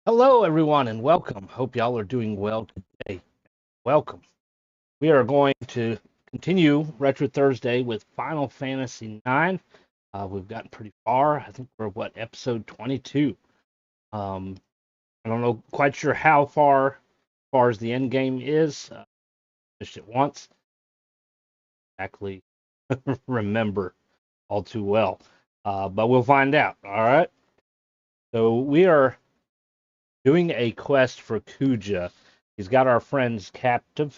Hello, everyone, and welcome. Hope y'all are doing well today. Welcome. We are going to continue Retro Thursday with Final Fantasy IX. We've gotten pretty far. I think we're episode 22. Um, I don't know, quite sure how far as the end game is. Finished it once. Exactly remember all too well. But we'll find out. All right. So we are doing a quest for Kuja. He's got our friends captive,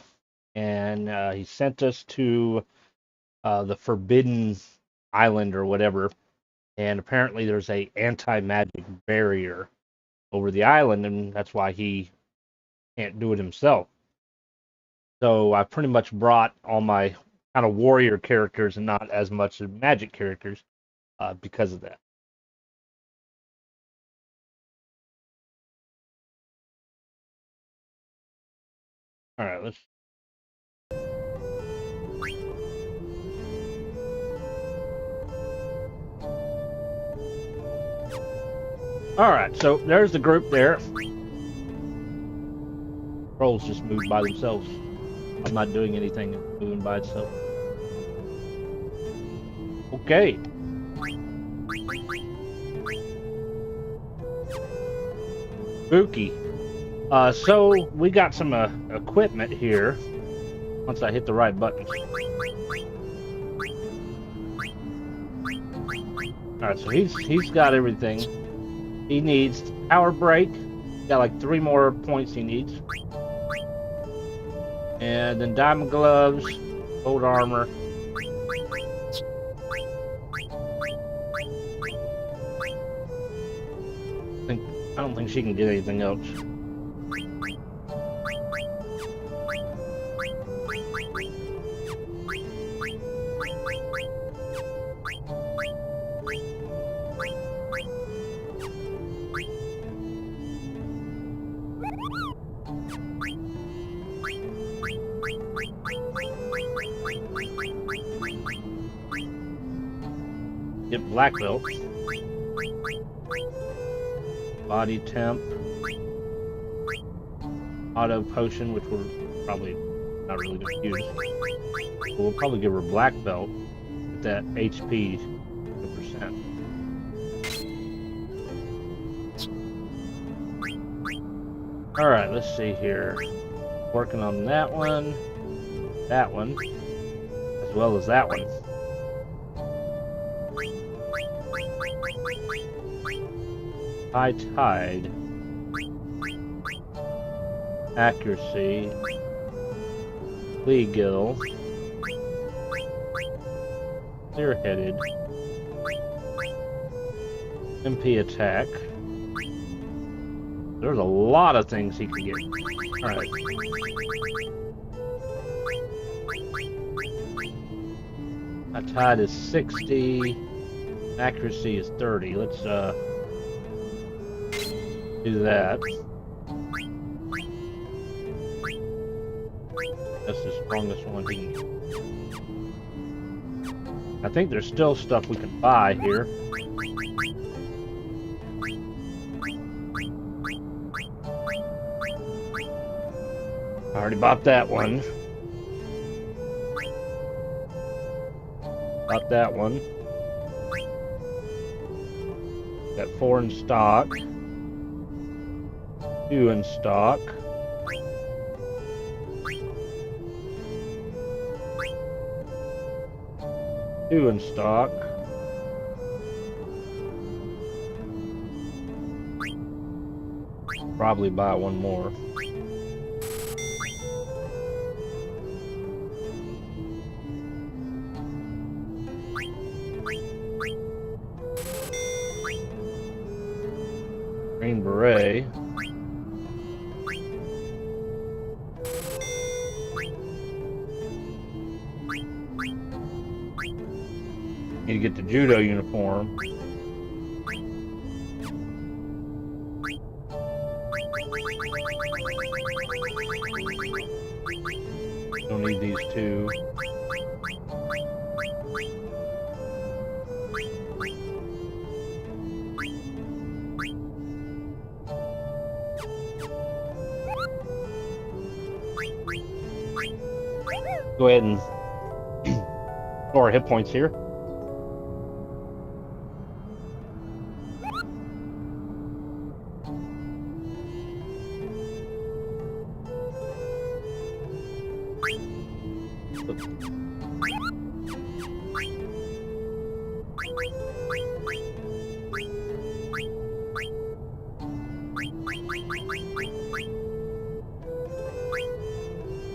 and he sent us to the Forbidden Island or whatever. And apparently, there's a anti-magic barrier over the island, and that's why he can't do it himself. So I pretty much brought all my kind of warrior characters and not as much magic characters because of that. All right, let's. All right, so there's the group there. Trolls just moved by themselves. I'm not doing anything, it's moving by itself. Okay. Spooky. So we got some equipment here. Once I hit the right buttons. All right, so he's got everything he needs. Power break. Got like 3 more points he needs. And then diamond gloves, gold armor. I don't think she can get anything else. Get black belt. Body temp. Auto potion, which we're probably not really going to use. But we'll probably give her black belt with that HP percent. All right, let's see here. Working on that one, as well as that one. High tide. Accuracy. Legal. Clear-headed. MP attack. There's a lot of things he can get. Alright. My tide is 60. Accuracy is 30. Let's do that. That's the strongest one he can get. I think there's still stuff we can buy here. I already bought that one. Bought that one. Got 4 in stock. 2 in stock. Two in stock. Probably buy one more. Green beret. Need to get the judo uniform. Don't need these two. Go ahead and lower hit points here.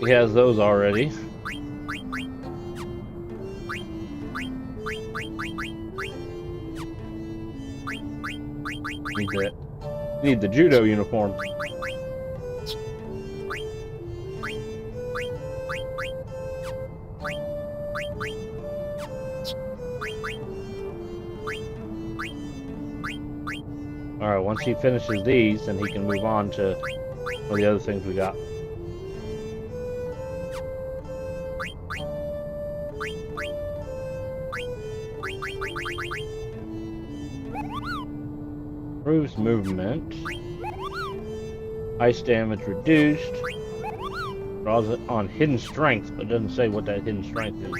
He has those already. Need the judo uniform. Alright, once he finishes these, then he can move on to all the other things we got. Improves movement. Ice damage reduced. Draws it on hidden strength, but doesn't say what that hidden strength is.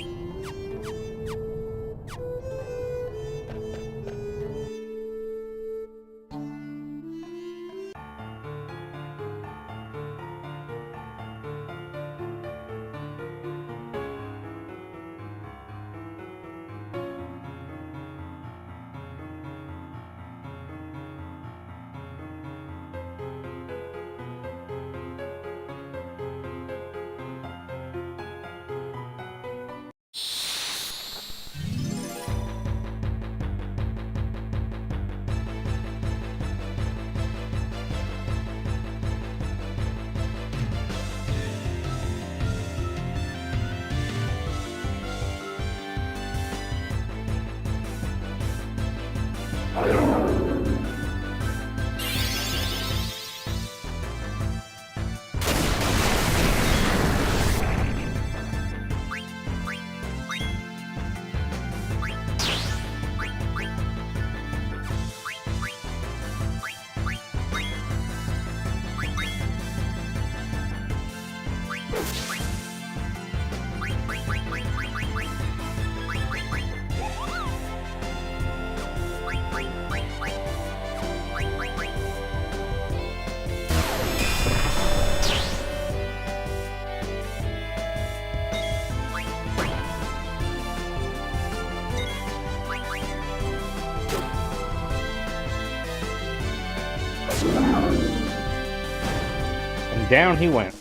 And down he went.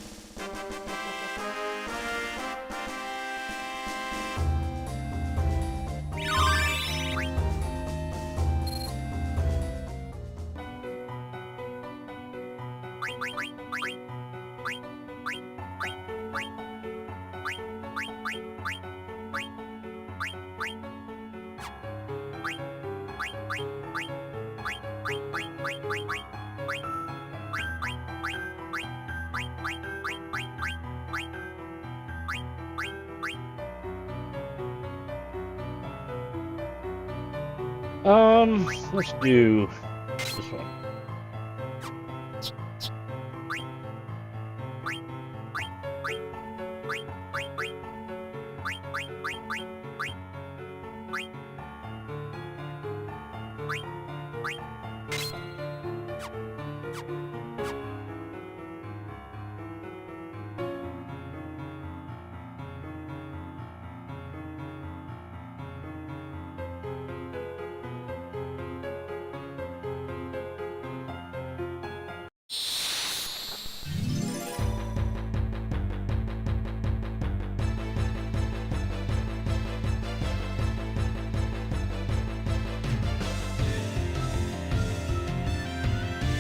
Let's do this one.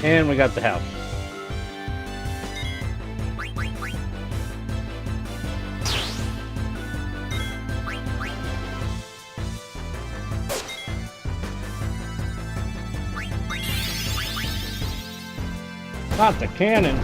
And we got the house. Not the cannon.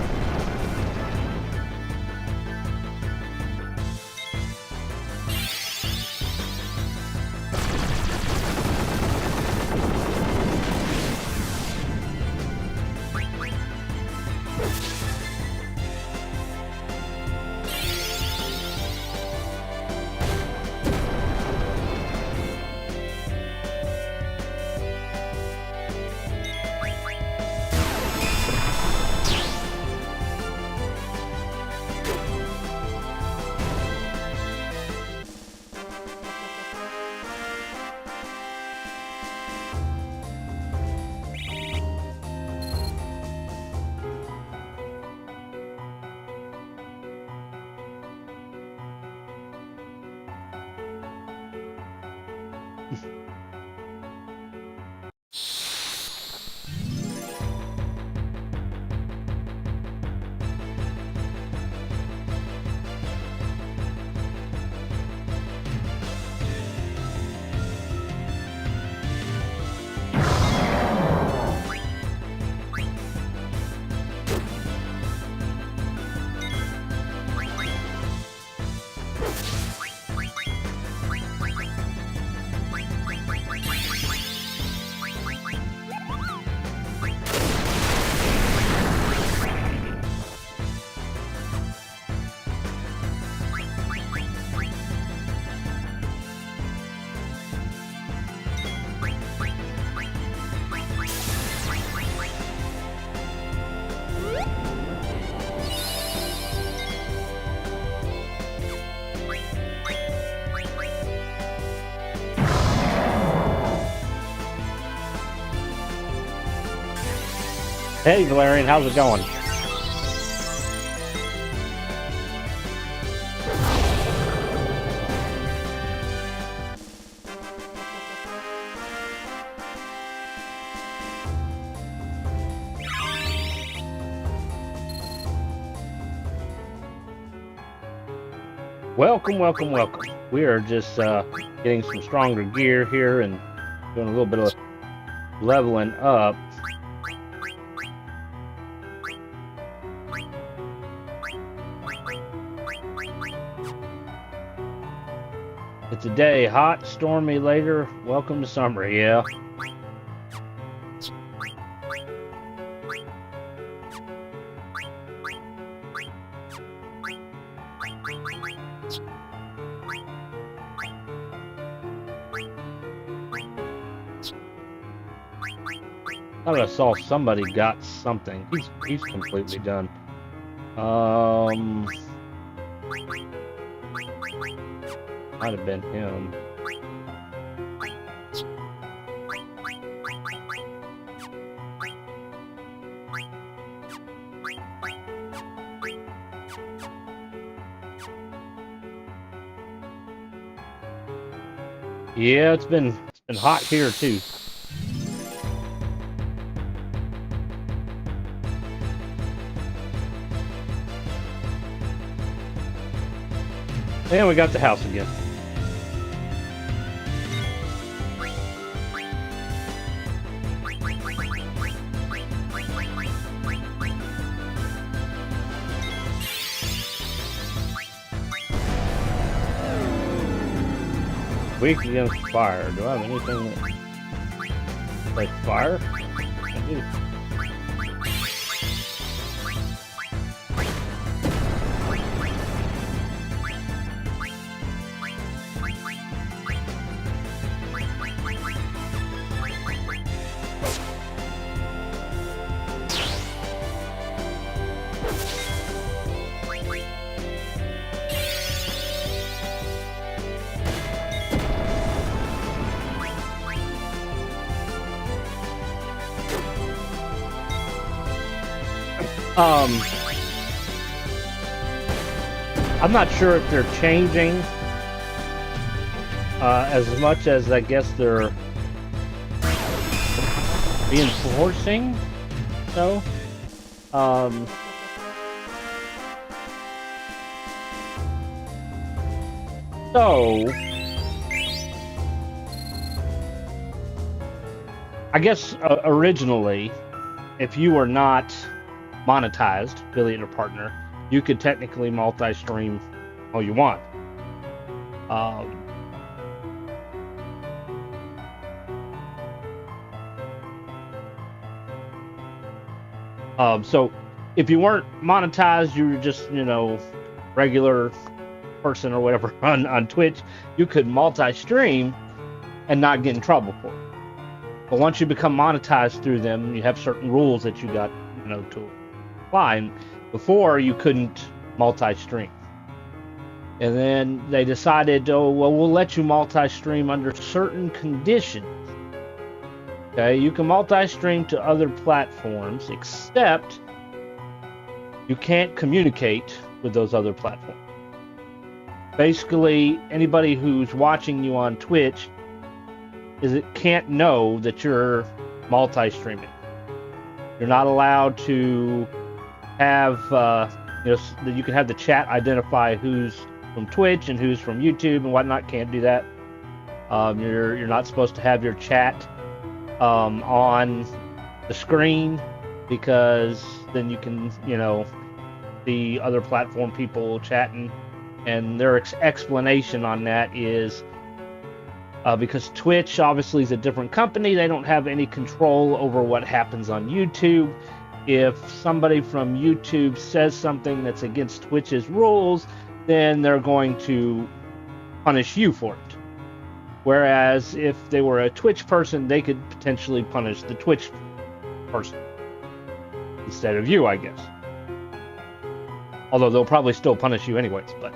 Hey, Valerian, how's it going? Welcome, welcome, welcome. We are just getting some stronger gear here and doing a little bit of leveling up. It's a day, hot, stormy later. Welcome to summer, yeah. I thought I saw somebody got something. He's completely done. Might have been him. Yeah, it's been hot here too. And we got the house again. Weak against fire. Do I have anything that like fire? I do. I'm not sure if they're changing as much as I guess they're reinforcing. So, I guess originally, if you were not monetized, affiliate or partner, you could technically multi-stream all you want. So if you weren't monetized, you were just, regular person or whatever on Twitch, you could multi-stream and not get in trouble for it. But once you become monetized through them, you have certain rules that you got, to apply. And before, you couldn't multi-stream. And then they decided, we'll let you multi-stream under certain conditions. Okay, you can multi-stream to other platforms, except you can't communicate with those other platforms. Basically, anybody who's watching you on Twitch can't know that you're multi-streaming. You're not allowed to have, you can have the chat identify who's from Twitch and who's from YouTube and whatnot. Can't do that. You're not supposed to have your chat on the screen, because then you can, see other platform people chatting. And their explanation on that is because Twitch obviously is a different company, they don't have any control over what happens on YouTube. If somebody from YouTube says something that's against Twitch's rules, then they're going to punish you for it. Whereas if they were a Twitch person, they could potentially punish the Twitch person instead of you, I guess. Although they'll probably still punish you anyways, but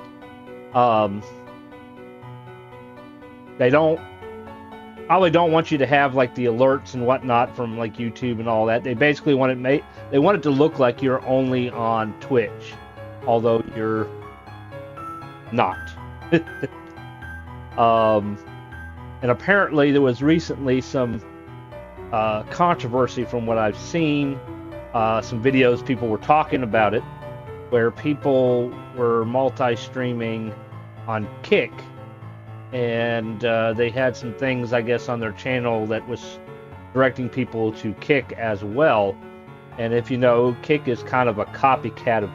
they don't probably don't want you to have like the alerts and whatnot from like YouTube and all that. They basically want it to look like you're only on Twitch, although you're not. And apparently there was recently some controversy from what I've seen, some videos people were talking about it, where people were multi-streaming on Kick, and they had some things, I guess, on their channel that was directing people to Kick as well. And if you know, Kick is kind of a copycat of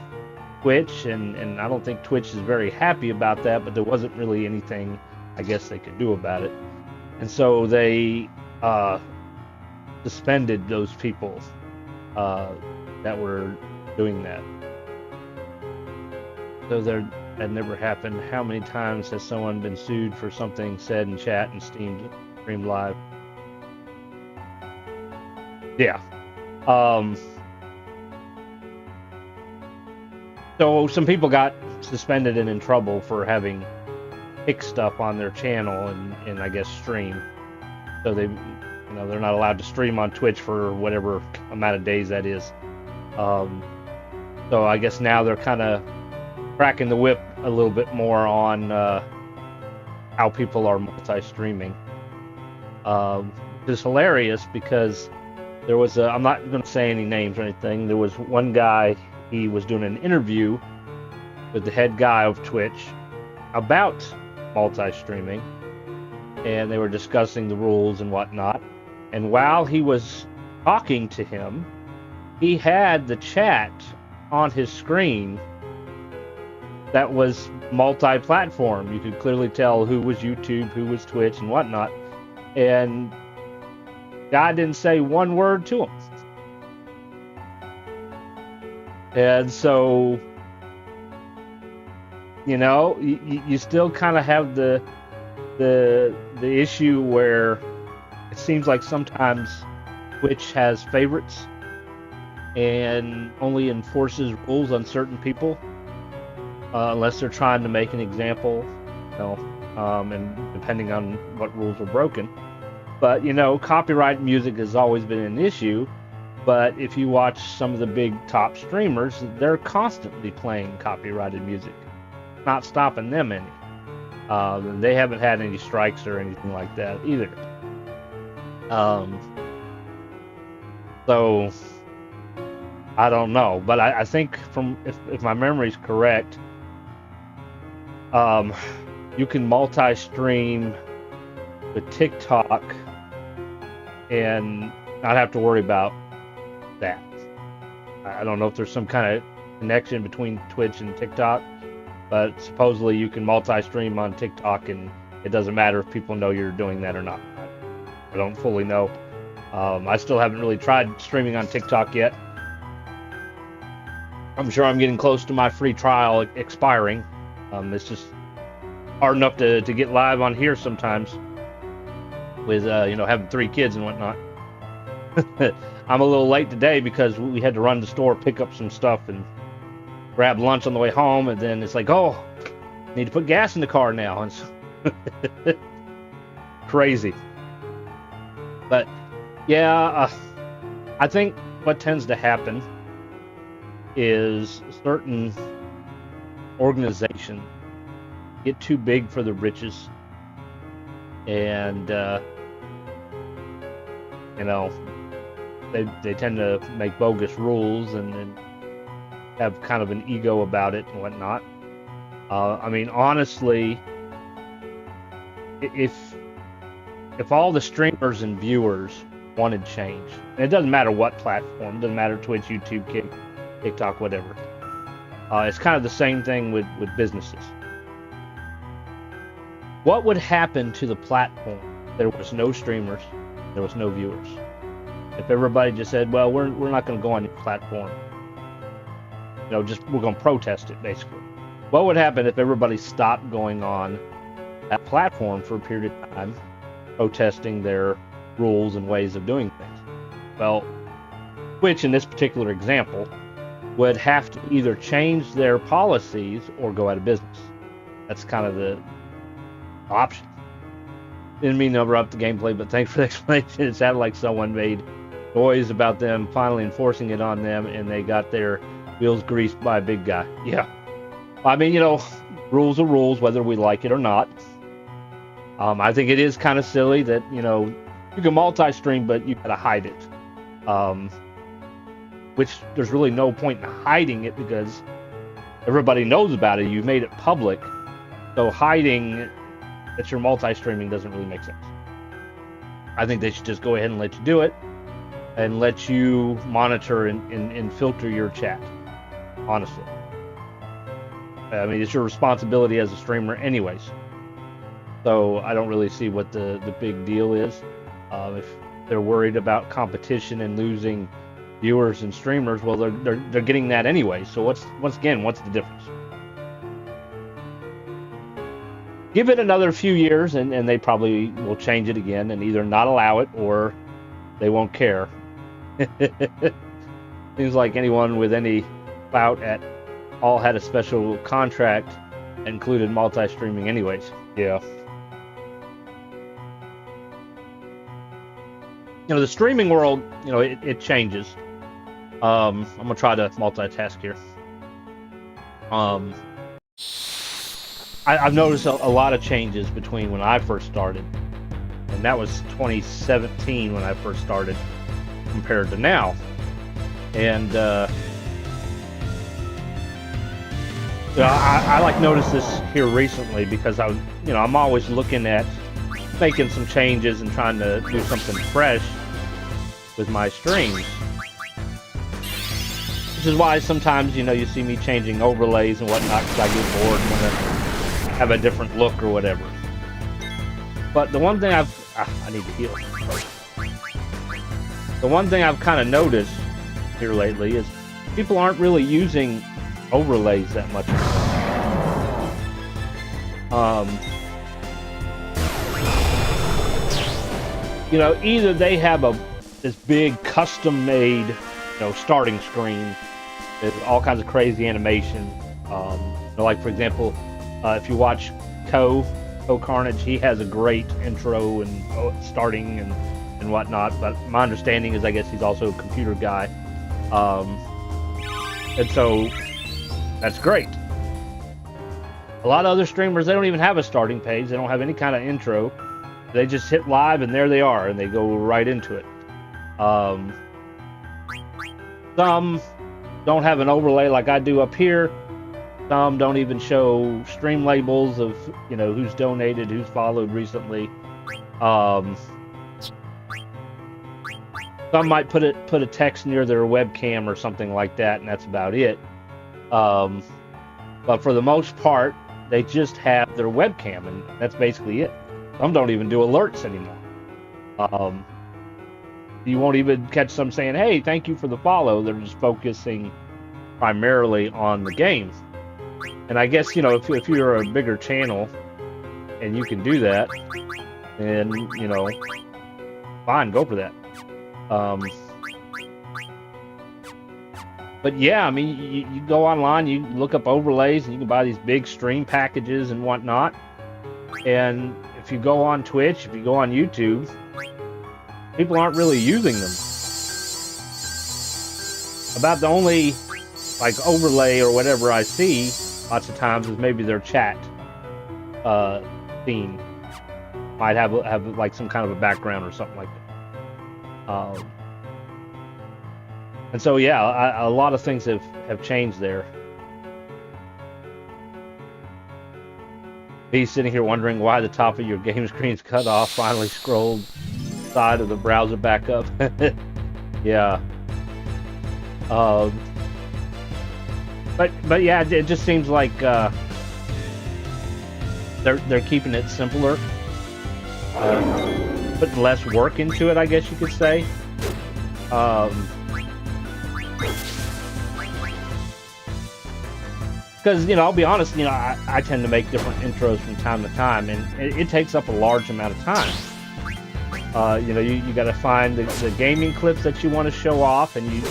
Twitch, and I don't think Twitch is very happy about that, but there wasn't really anything, I guess, they could do about it. And so they suspended those people that were doing that. So that never happened. How many times has someone been sued for something said in chat and streamed live? Yeah. So some people got suspended and in trouble for having Kick stuff on their channel and I guess stream. So they're not allowed to stream on Twitch for whatever amount of days that is. So I guess now they're kind of cracking the whip a little bit more on how people are multi-streaming. It's hilarious because there was I'm not going to say any names or anything. There was one guy, he was doing an interview with the head guy of Twitch about multi-streaming, and they were discussing the rules and whatnot. And while he was talking to him, he had the chat on his screen that was multi-platform. You could clearly tell who was YouTube, who was Twitch, and whatnot. And God didn't say one word to him. And so, you still kind of have the issue where it seems like sometimes Twitch has favorites and only enforces rules on certain people, unless they're trying to make an example, and depending on what rules are broken. But, copyright music has always been an issue. But if you watch some of the big top streamers, they're constantly playing copyrighted music, not stopping them any. They haven't had any strikes or anything like that either. So I don't know, but I think if my memory is correct, you can multi-stream with TikTok and not have to worry about that. I don't know if there's some kind of connection between Twitch and TikTok, but supposedly you can multi-stream on TikTok and it doesn't matter if people know you're doing that or not. I don't fully know. I still haven't really tried streaming on TikTok yet. I'm sure I'm getting close to my free trial expiring. It's just hard enough to get live on here sometimes with having 3 kids and whatnot. I'm a little late today because we had to run to the store, pick up some stuff, and grab lunch on the way home. And then it's like, oh, I need to put gas in the car now. And so crazy. But yeah, I think what tends to happen is certain organizations get too big for the britches, and they tend to make bogus rules and have kind of an ego about it and whatnot. Honestly, if all the streamers and viewers wanted change, and it doesn't matter what platform, it doesn't matter Twitch, YouTube, Kick, TikTok, whatever. It's kind of the same thing with businesses. What would happen to the platform if there was no streamers, there was no viewers? If everybody just said, well, we're not going to go on your platform. We're going to protest it, basically. What would happen if everybody stopped going on that platform for a period of time, protesting their rules and ways of doing things? Well, Twitch, in this particular example, would have to either change their policies or go out of business. That's kind of the option. Didn't mean to interrupt the gameplay, but thanks for the explanation. It sounded like someone made noise about them finally enforcing it on them, and they got their wheels greased by a big guy. Yeah. I mean, rules are rules, whether we like it or not. I think it is kind of silly that, you can multi-stream, but you gotta hide it. Which there's really no point in hiding it because everybody knows about it. You've made it public. So hiding that you're multi-streaming doesn't really make sense. I think they should just go ahead and let you do it and let you monitor and filter your chat, honestly. I mean, it's your responsibility as a streamer anyways. So I don't really see what the big deal is. If they're worried about competition and losing viewers and streamers, well, they're getting that anyway. So what's the difference? Give it another few years, and they probably will change it again and either not allow it or they won't care. Seems like anyone with any clout at all had a special contract that included multi-streaming anyways. Yeah. The streaming world, it changes. I'm gonna try to multitask here. I've noticed a lot of changes between when I first started, and that was 2017 when I first started, compared to now. And I like noticed this here recently because I'm always looking at making some changes and trying to do something fresh with my streams. Which is why sometimes, you see me changing overlays and whatnot because I get bored and want to have a different look or whatever. But the one thing I need to heal. The one thing I've kind of noticed here lately is people aren't really using overlays that much. Either they have this big custom-made, starting screen with all kinds of crazy animation. Like for example, if you watch Co Carnage, he has a great intro and starting and whatnot. But my understanding is, I guess he's also a computer guy, and so that's great. A lot of other streamers, they don't even have a starting page. They don't have any kind of intro. They just hit live and there they are, and they go right into it. Some don't have an overlay like I do up here. Some don't even show stream labels of, who's donated, who's followed recently. Some might put a text near their webcam or something like that, and that's about it. But for the most part, they just have their webcam, and that's basically it. Some don't even do alerts anymore. You won't even catch some saying, "Hey, thank you for the follow." They're just focusing primarily on the game. And I guess, if you're a bigger channel and you can do that, then, fine, go for that. But yeah, I mean, you go online, you look up overlays, and you can buy these big stream packages and whatnot. And if you go on Twitch, if you go on YouTube, people aren't really using them. About the only overlay or whatever I see lots of times is maybe their chat theme might have some kind of a background or something like that. And so yeah, a lot of things have changed there. He's sitting here wondering why the top of your game screen's cut off. Finally scrolled side of the browser back up. Yeah. But yeah, it just seems like they're keeping it simpler, putting less work into it, I guess you could say. Because I'll be honest, I tend to make different intros from time to time, and it takes up a large amount of time. You got to find the gaming clips that you want to show off, and you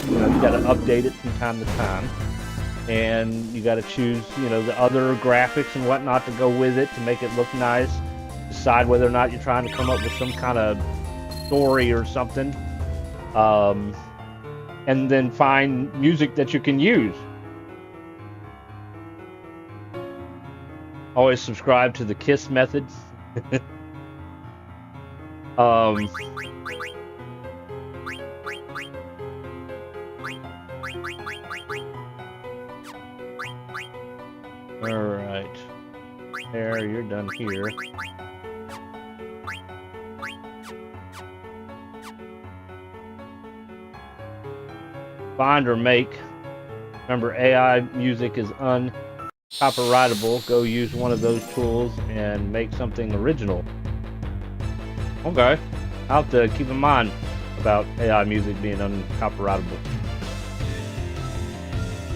got to update it from time to time. And you got to choose, the other graphics and whatnot to go with it to make it look nice. decide whether or not you're trying to come up with some kind of story or something. And then find music that you can use. Always subscribe to the KISS method. All right. There, you're done here. Find or make. Remember, AI music is uncopyrightable. Go use one of those tools and make something original. Okay. I'll have to keep in mind about AI music being uncopyrightable.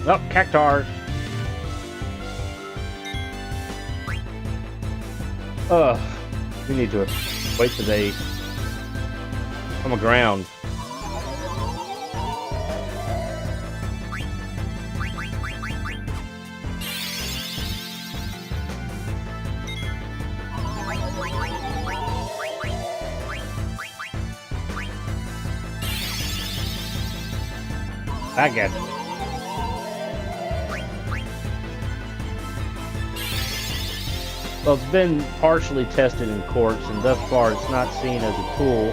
Oh, cactars. We need to wait till they come aground. I get it. Well, it's been partially tested in courts, and thus far it's not seen as a tool.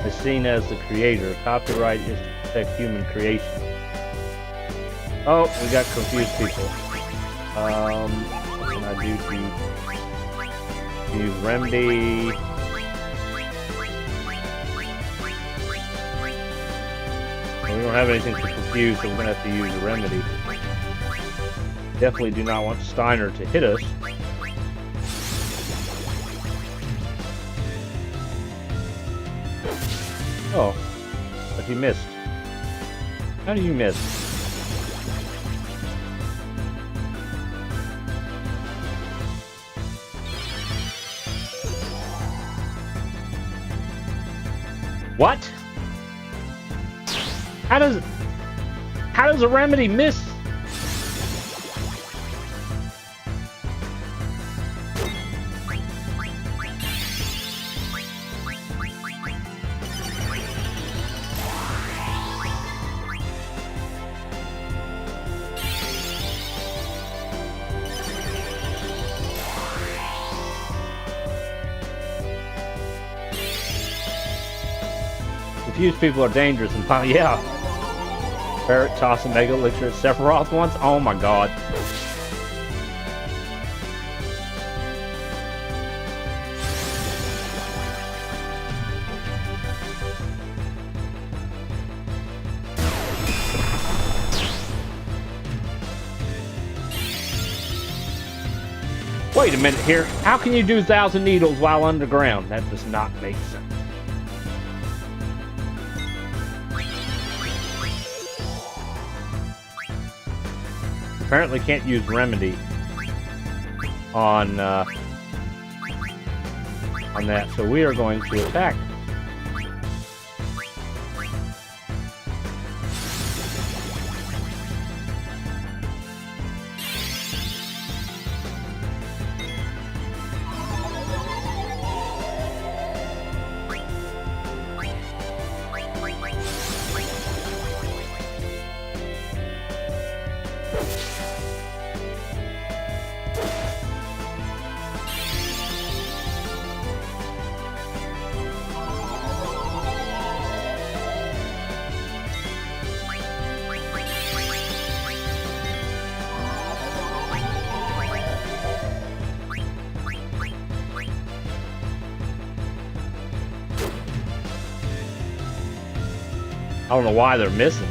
It's seen as the creator. Copyright is to protect human creation. Oh, we got confused people. What can I do to use remedy? Well, we don't have anything to confuse, so we're going to have to use a remedy. Definitely do not want Steiner to hit us. Oh, but he missed. How do you miss? What? How does a remedy miss? Confused people are dangerous and yeah. Barret toss a Mega Elixir at Sephiroth once? Oh my god. Wait a minute here. How can you do 1,000 needles while underground? That does not make sense. Apparently can't use remedy on that, so we are going to attack. I don't know why they're missing.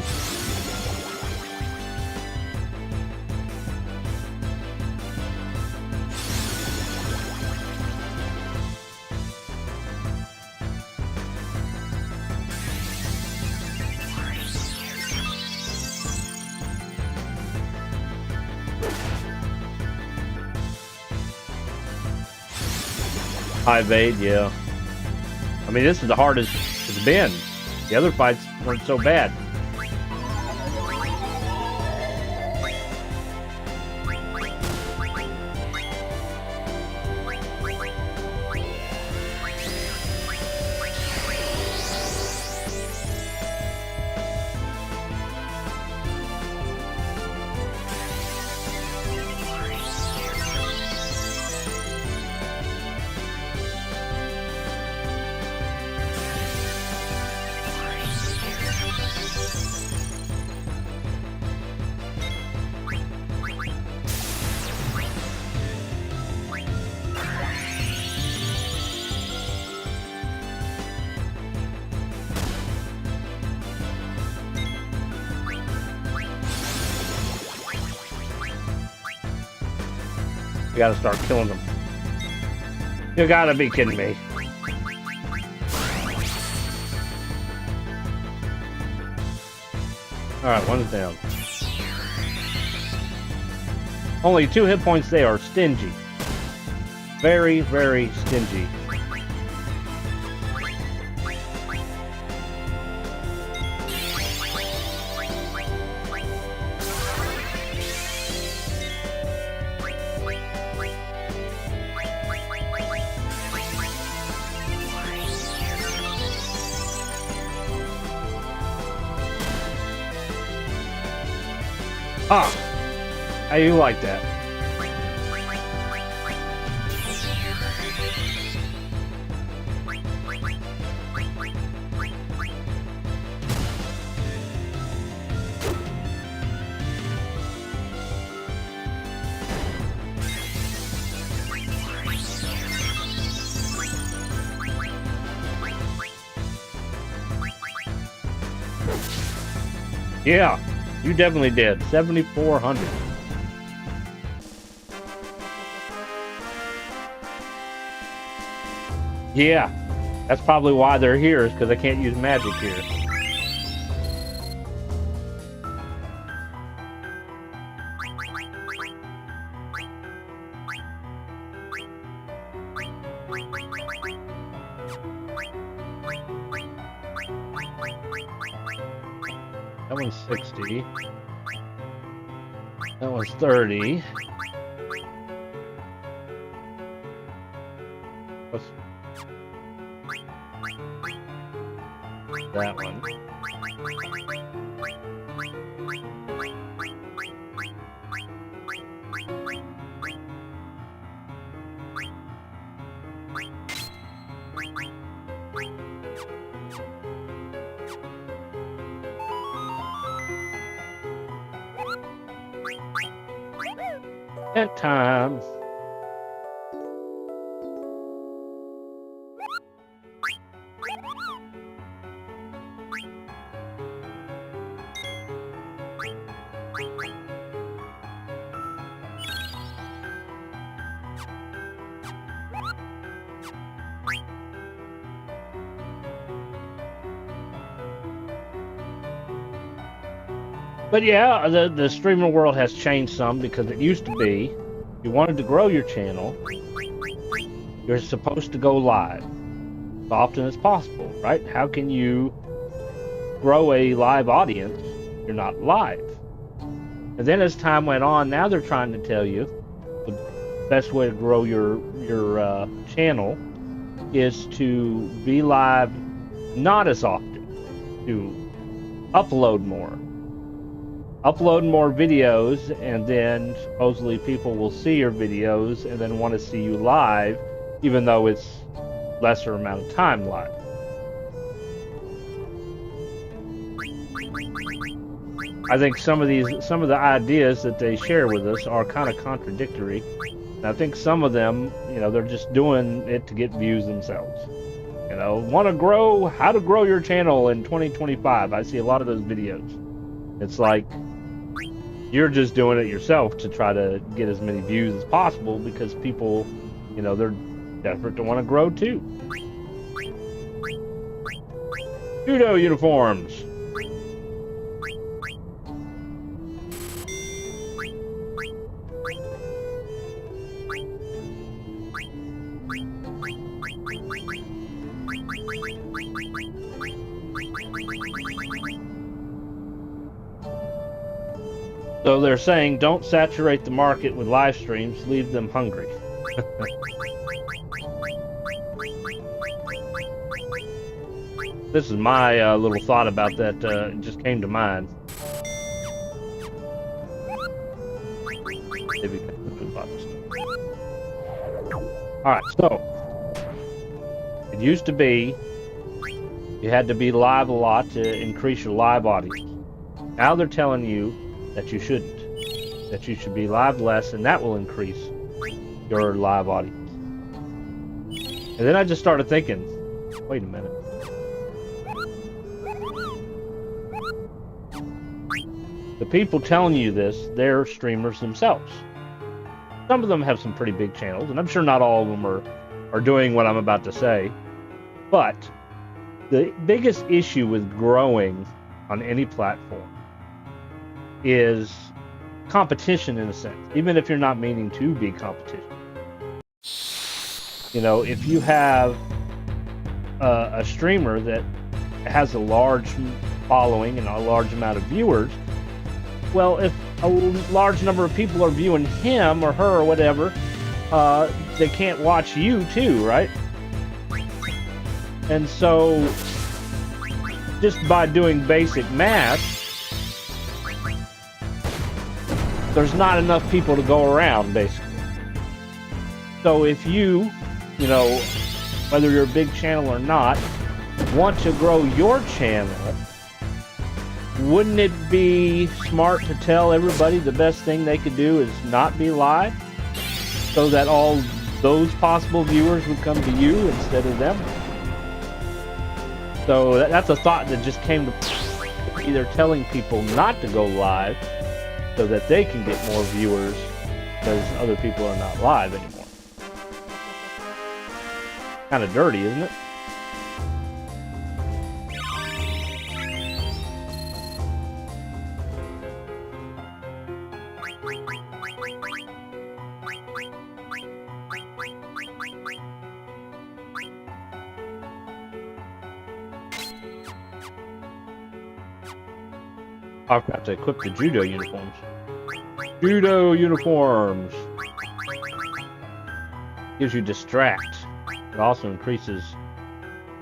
High evade, yeah. I mean, this is the hardest it's been. The other fights weren't so bad. You gotta start killing them. You gotta be kidding me. Alright, one's down. Only 2 hit points. They are stingy. Very, very stingy. Ah! How you like that? Yeah, you definitely did. 7,400. Yeah, that's probably why they're here, is because they can't use magic here. That one's 60. That one's 30. What's that one? That time. But yeah, the streaming world has changed some, because it used to be, if you wanted to grow your channel, you're supposed to go live as often as possible, right? How can you grow a live audience if you're not live? And then as time went on, now they're trying to tell you the best way to grow your channel is to be live not as often, to upload more videos, and then supposedly people will see your videos and then want to see you live, even though it's lesser amount of time live. I think some of the ideas that they share with us are kind of contradictory. And I think some of them, they're just doing it to get views themselves. Want to grow, how to grow your channel in 2025. I see a lot of those videos. It's like you're just doing it yourself to try to get as many views as possible, because people, they're desperate to want to grow too. Judo uniforms. So they're saying, don't saturate the market with live streams, leave them hungry. This is my little thought about that. It just came to mind. Alright, so it used to be you had to be live a lot to increase your live audience. Now they're telling you that you shouldn't. That you should be live less, and that will increase your live audience. And then I just started thinking, wait a minute. The people telling you this, they're streamers themselves. Some of them have some pretty big channels, and I'm sure not all of them are doing what I'm about to say. But the biggest issue with growing on any platform is competition, in a sense, even if you're not meaning to be competition. You know, if you have a streamer that has a large following and a large amount of viewers, well, if a large number of people are viewing him or her or whatever, they can't watch you too, right? And so, just by doing basic math, there's not enough people to go around, basically. So if you know, whether you're a big channel or not, want to grow your channel, wouldn't it be smart to tell everybody the best thing they could do is not be live, so that all those possible viewers would come to you instead of them? So that's a thought that just came to either telling people not to go live so that they can get more viewers because other people are not live anymore. Kind of dirty, isn't it? I forgot to equip the judo uniforms. Judo uniforms! Gives you distract. It also increases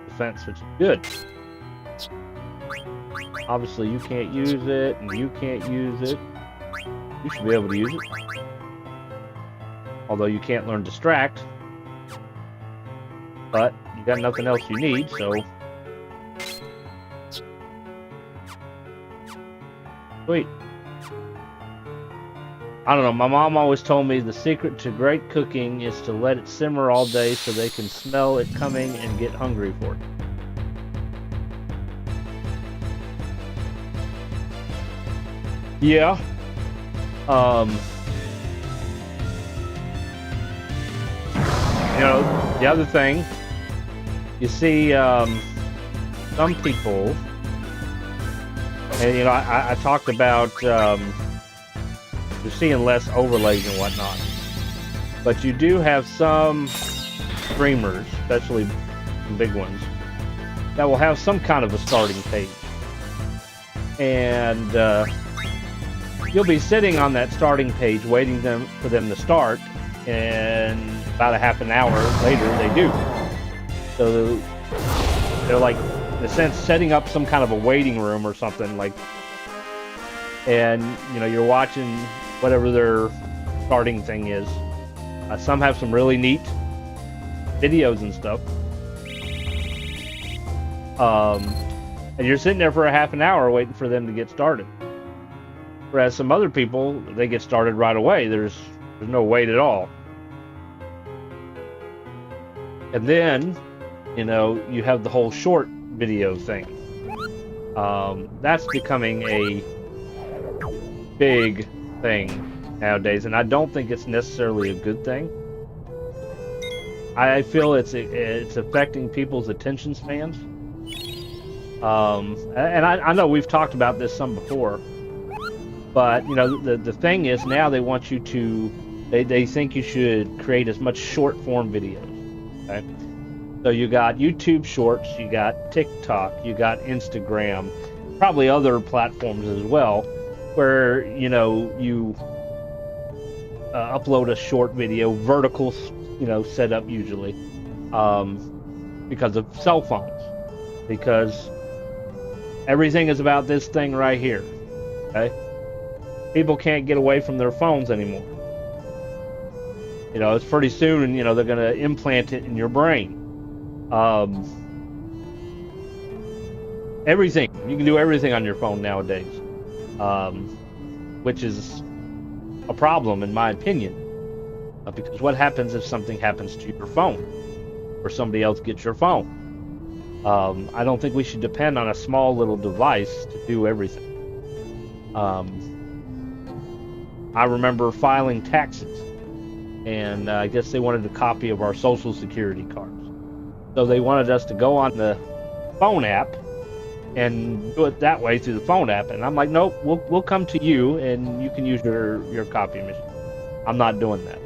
defense, which is good. Obviously, you can't use it, and you can't use it. You should be able to use it. Although you can't learn distract. But you got nothing else you need, so... Sweet. I don't know, my mom always told me the secret to great cooking is to let it simmer all day so they can smell it coming and get hungry for it. Yeah. You know, the other thing, you see, some people, and you know, I talked about, you're seeing less overlays and whatnot, but you do have some streamers, especially some big ones, that will have some kind of a starting page, and you'll be sitting on that starting page waiting for them to start, and about a half an hour later they do. So they're like, in a sense, setting up some kind of a waiting room or something, like, and you know, you're watching whatever their starting thing is. Some have some really neat videos and stuff. And you're sitting there for a half an hour waiting for them to get started. Whereas some other people, they get started right away. There's no wait at all. And then, you know, you have the whole short video thing. That's becoming a big thing nowadays, and I don't think it's necessarily a good thing. I feel it's affecting people's attention spans. And I know we've talked about this some before, but you know, the thing is now they want you to, they think you should create as much short form videos. Okay? So you got YouTube Shorts, you got TikTok, you got Instagram, probably other platforms as well, where you know, you upload a short video, vertical, you know, setup usually, because of cell phones, because everything is about this thing right here. Okay, people can't get away from their phones anymore. You know, it's pretty soon, and you know, they're going to implant it in your brain. Everything, you can do everything on your phone nowadays, which is a problem in my opinion, because what happens if something happens to your phone or somebody else gets your phone? I don't think we should depend on a small little device to do everything. I remember filing taxes, and I guess they wanted a copy of our social security cards. So they wanted us to go on the phone app and do it that way through the phone app. And I'm like, nope, we'll come to you and you can use your copy machine. I'm not doing that.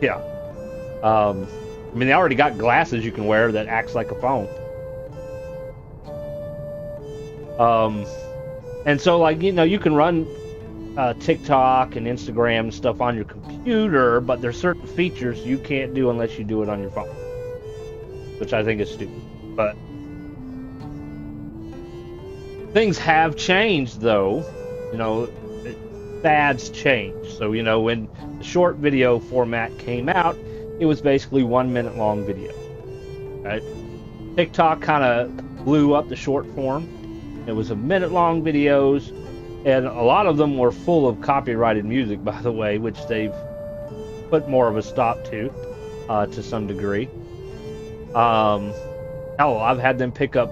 Yeah. I mean, they already got glasses you can wear that acts like a phone. And so, like, you can run TikTok and Instagram and stuff on your computer, but there's certain features you can't do unless you do it on your phone, which I think is stupid. But things have changed, though. Fads change. So, when the short video format came out, it was basically 1 minute long video, right? TikTok kind of blew up the short form. It was a minute long videos, and a lot of them were full of copyrighted music, by the way, which they've put more of a stop to some degree. Hell, I've had them pick up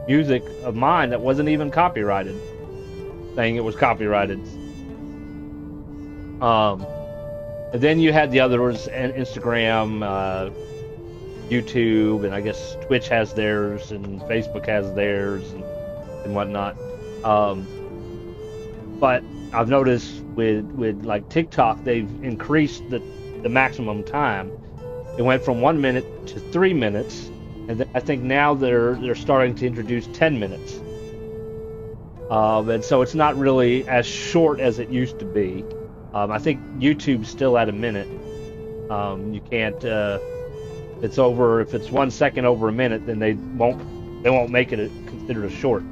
music of mine that wasn't even copyrighted, saying it was copyrighted. And then you had the others, Instagram, YouTube, and I guess Twitch has theirs, and Facebook has theirs, and whatnot. But I've noticed with like TikTok, they've increased the maximum time. It went from 1 minute to 3 minutes, and I think now they're starting to introduce 10 minutes. And so it's not really as short as it used to be. I think YouTube's still at a minute. You can't. It's over if it's 1 second over a minute, then they won't make it considered a short.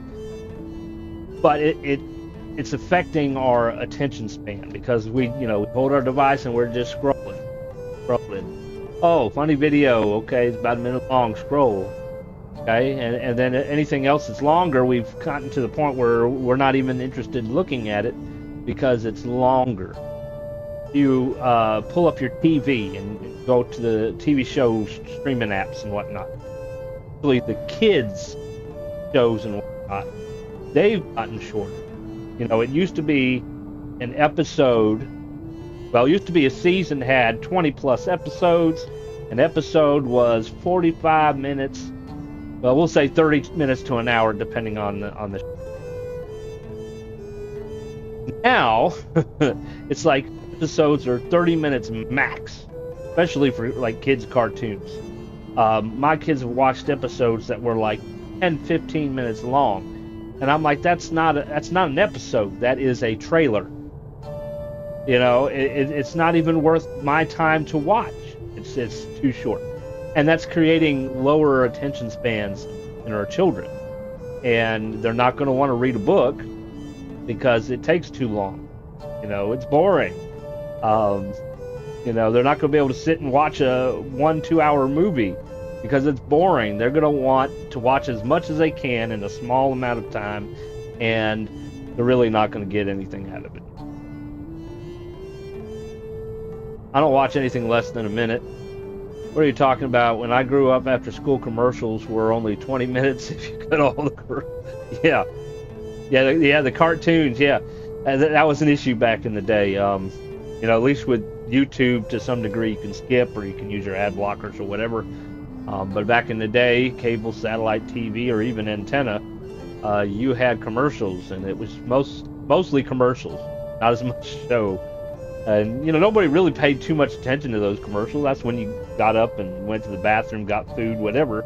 But it's affecting our attention span because we hold our device and we're just scrolling. Oh, funny video. Okay, it's about a minute long. Scroll. Okay, and then anything else that's longer, we've gotten to the point where we're not even interested in looking at it because it's longer. You pull up your TV and go to the TV shows, streaming apps and whatnot. Actually, the kids' shows and whatnot, they've gotten shorter. It used to be an episode. Well, it used to be a season had 20 plus episodes. An episode was 45 minutes. Well, we'll say 30 minutes to an hour, depending on the. Now, it's like episodes are 30 minutes max, especially for like kids' cartoons. My kids have watched episodes that were like 10, 15 minutes long, and I'm like, that's not an episode. That is a trailer. It's not even worth my time to watch. It's too short. And that's creating lower attention spans in our children. And they're not going to want to read a book because it takes too long. It's boring. They're not going to be able to sit and watch a 1-2 hour movie because it's boring. They're going to want to watch as much as they can in a small amount of time, and they're really not going to get anything out of it. I don't watch anything less than a minute. What are you talking about? When I grew up, after school commercials were only 20 minutes if you cut all the... Yeah, the cartoons, yeah. That was an issue back in the day. At least with YouTube, to some degree, you can skip or you can use your ad blockers or whatever. But back in the day, cable, satellite TV, or even antenna, you had commercials, and it was mostly commercials, not as much show. And, nobody really paid too much attention to those commercials. That's when you got up and went to the bathroom, got food, whatever,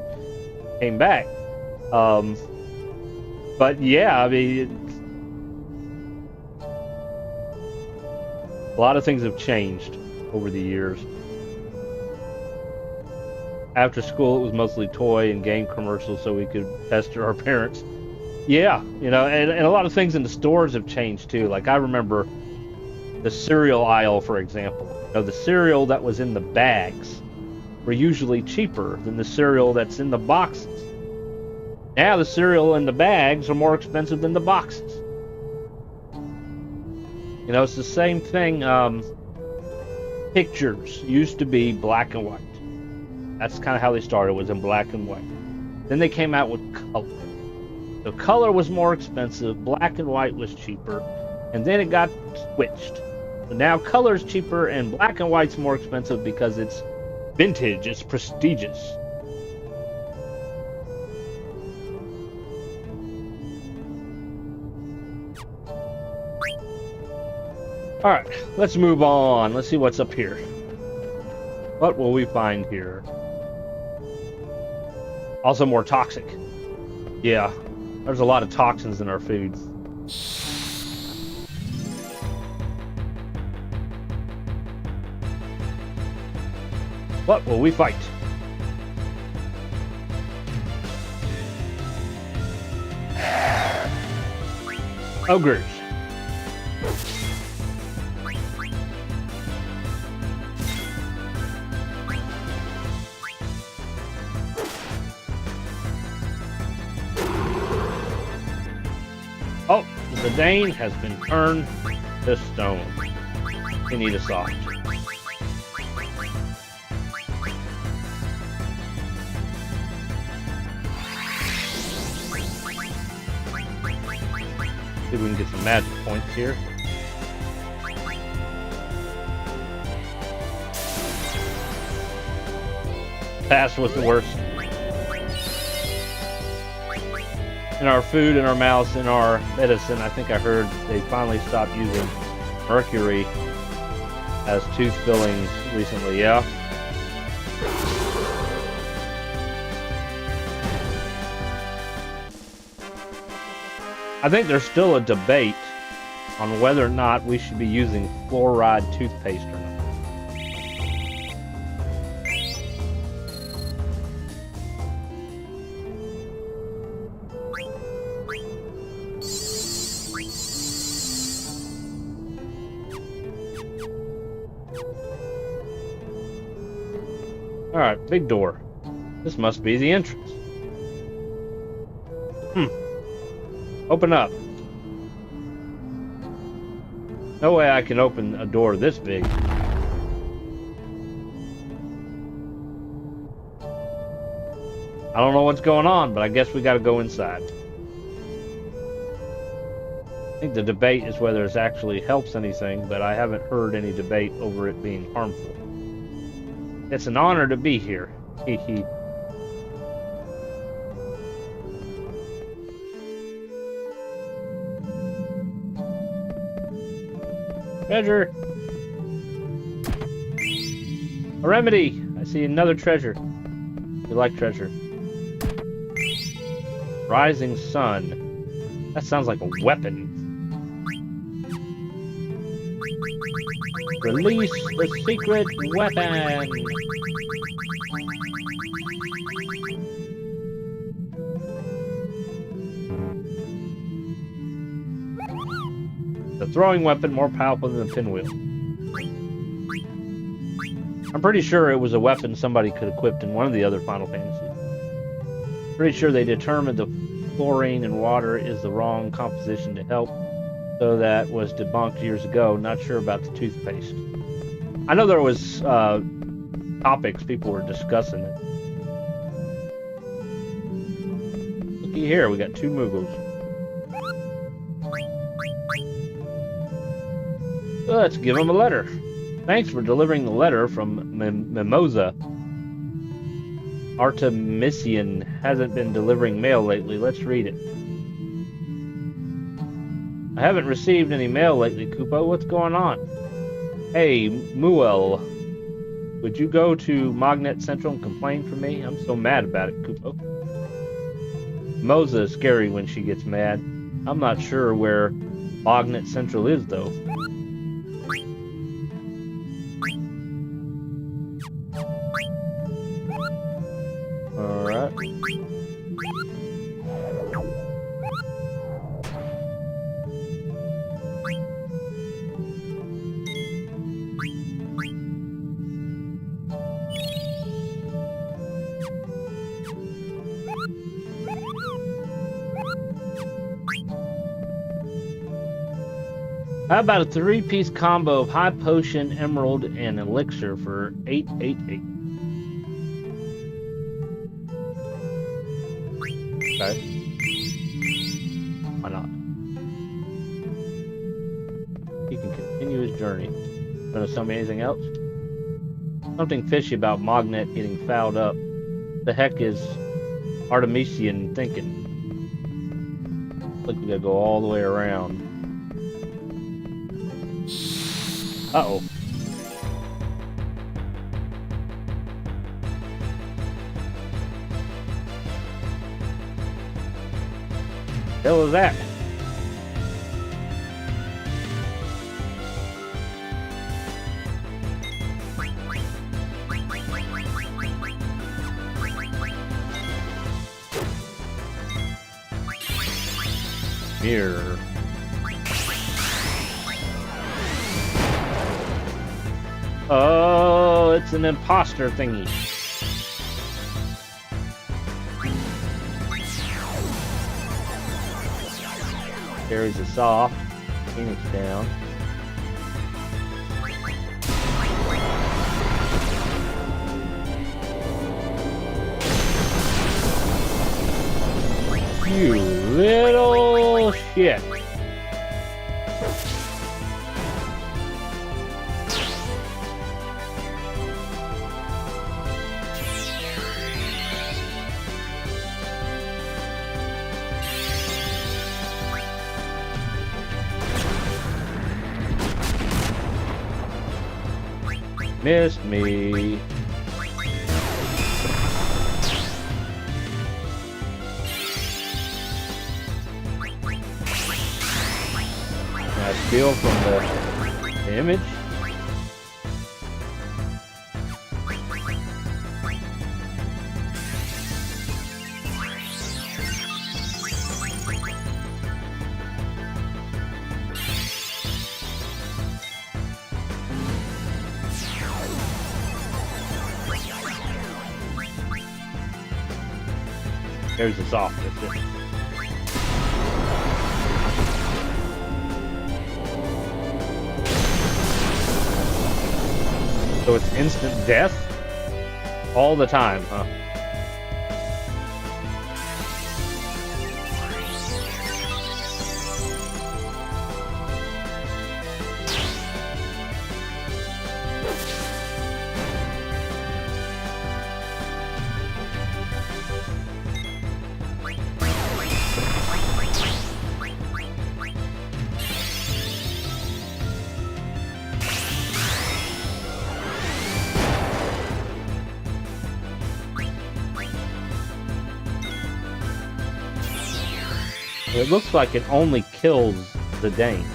came back. But, yeah, I mean, a lot of things have changed over the years. After school, it was mostly toy and game commercials so we could pester our parents. Yeah, and a lot of things in the stores have changed, too. Like, I remember the cereal aisle, for example. The cereal that was in the bags were usually cheaper than the cereal that's in the boxes. Now the cereal in the bags are more expensive than the boxes. It's the same thing. Pictures used to be black and white. That's kind of how they started, was in black and white. Then they came out with color. So color was more expensive, black and white was cheaper. and then it got switched. So now color's cheaper and black and white's more expensive because it's vintage, it's prestigious. All right, let's move on. Let's see what's up here. What will we find here? Also more toxic. Yeah, there's a lot of toxins in our food. What will we fight? Ogres. Oh, the Dane has been turned to stone. We need a soft. See if we can get some magic points here. Past was the worst. In our food, in our mouths, in our medicine, I think I heard they finally stopped using mercury as tooth fillings recently, yeah? I think there's still a debate on whether or not we should be using fluoride toothpaste or not. Alright, big door. This must be the entrance. Open up. No way I can open a door this big. I don't know what's going on, but I guess we gotta go inside. I think the debate is whether it actually helps anything, but I haven't heard any debate over it being harmful. It's an honor to be here. Hee hee. Treasure! A remedy! I see another treasure. You like treasure. Rising sun. That sounds like a weapon. Release the secret weapon! The throwing weapon more powerful than the pinwheel. I'm pretty sure it was a weapon somebody could equip in one of the other Final Fantasies. Pretty sure they determined the fluorine in water is the wrong composition to help, so that was debunked years ago. Not sure about the toothpaste. I know there was topics people were discussing it. Looky here, we got two Moogles. Let's give him a letter. Thanks for delivering the letter from Mimosa. Artemisian hasn't been delivering mail lately. Let's read it. I haven't received any mail lately, Kupo. What's going on? Hey, Muel. Would you go to Magnet Central and complain for me? I'm so mad about it, Kupo. Mimosa is scary when she gets mad. I'm not sure where Magnet Central is, though. Alright. How about a 3-piece combo of high potion, emerald, and elixir for 888? Okay. Why not? going to show me anything else? Something fishy about Mognet getting fouled up. The heck is Artemisian thinking? Look, we gotta go all the way around. Uh-oh. What the hell was that? Here. Oh, it's an imposter thingy. Carries us off. Phoenix down. You little shit. Missed me. I steal from the image. There's the softness. So it's instant death all the time, huh? It looks like it only kills the Dane.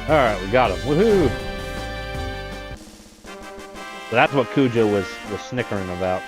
Alright, we got him. Woohoo! So that's what Kuja was snickering about.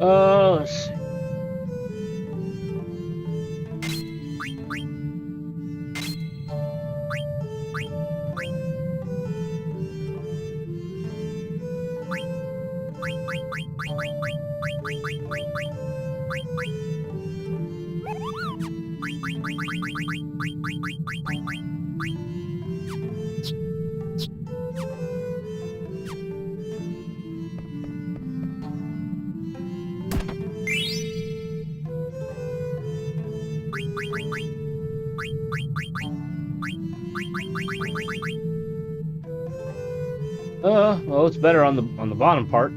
Let's see. Well, it's better on the bottom part.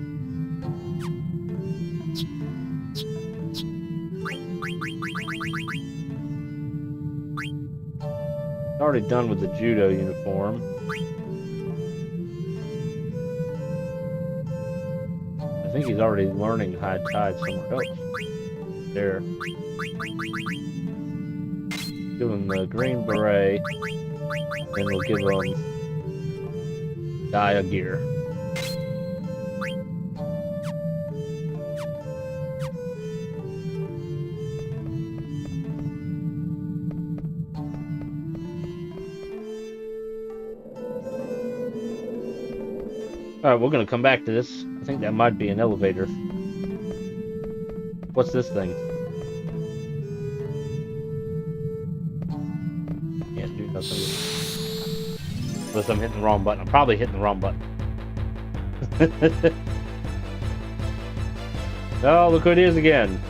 Already done with the judo uniform. I think he's already learning high tide somewhere else. There. Give him the green beret. Then we'll give him Gaia gear. Alright, we're gonna come back to this. I think that might be an elevator. What's this thing? Can't do nothing. Unless I'm hitting the wrong button. I'm probably hitting the wrong button. Oh, look who it is again.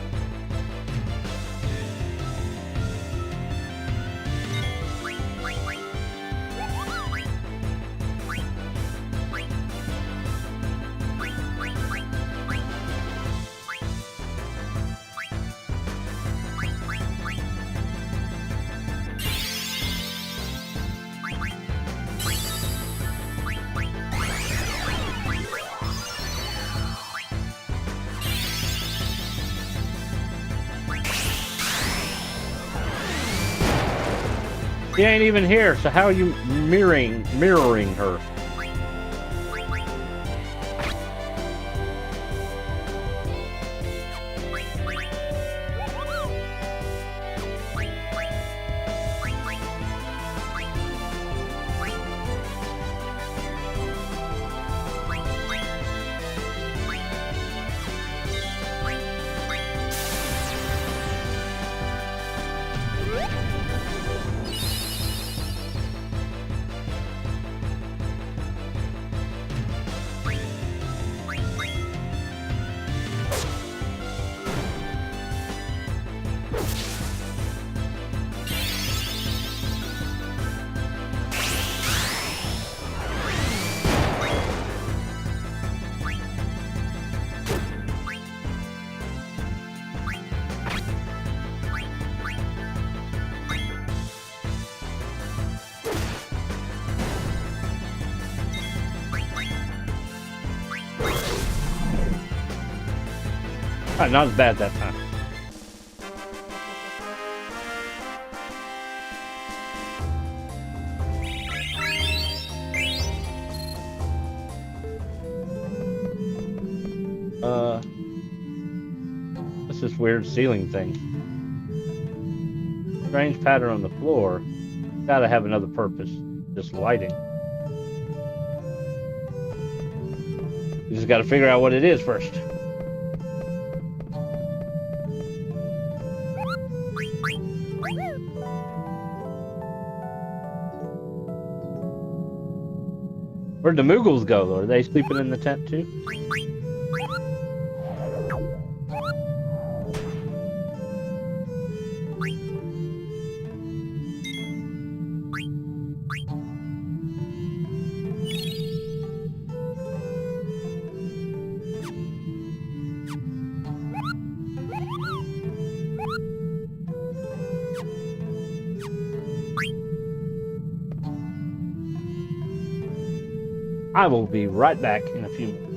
She ain't even here, so how are you mirroring her? Not as bad that time. What's this weird ceiling thing? Strange pattern on the floor. Gotta have another purpose. Just lighting. You just gotta figure out what it is first. Where'd the Moogles go? Are they sleeping in the tent too? I will be right back in a few minutes.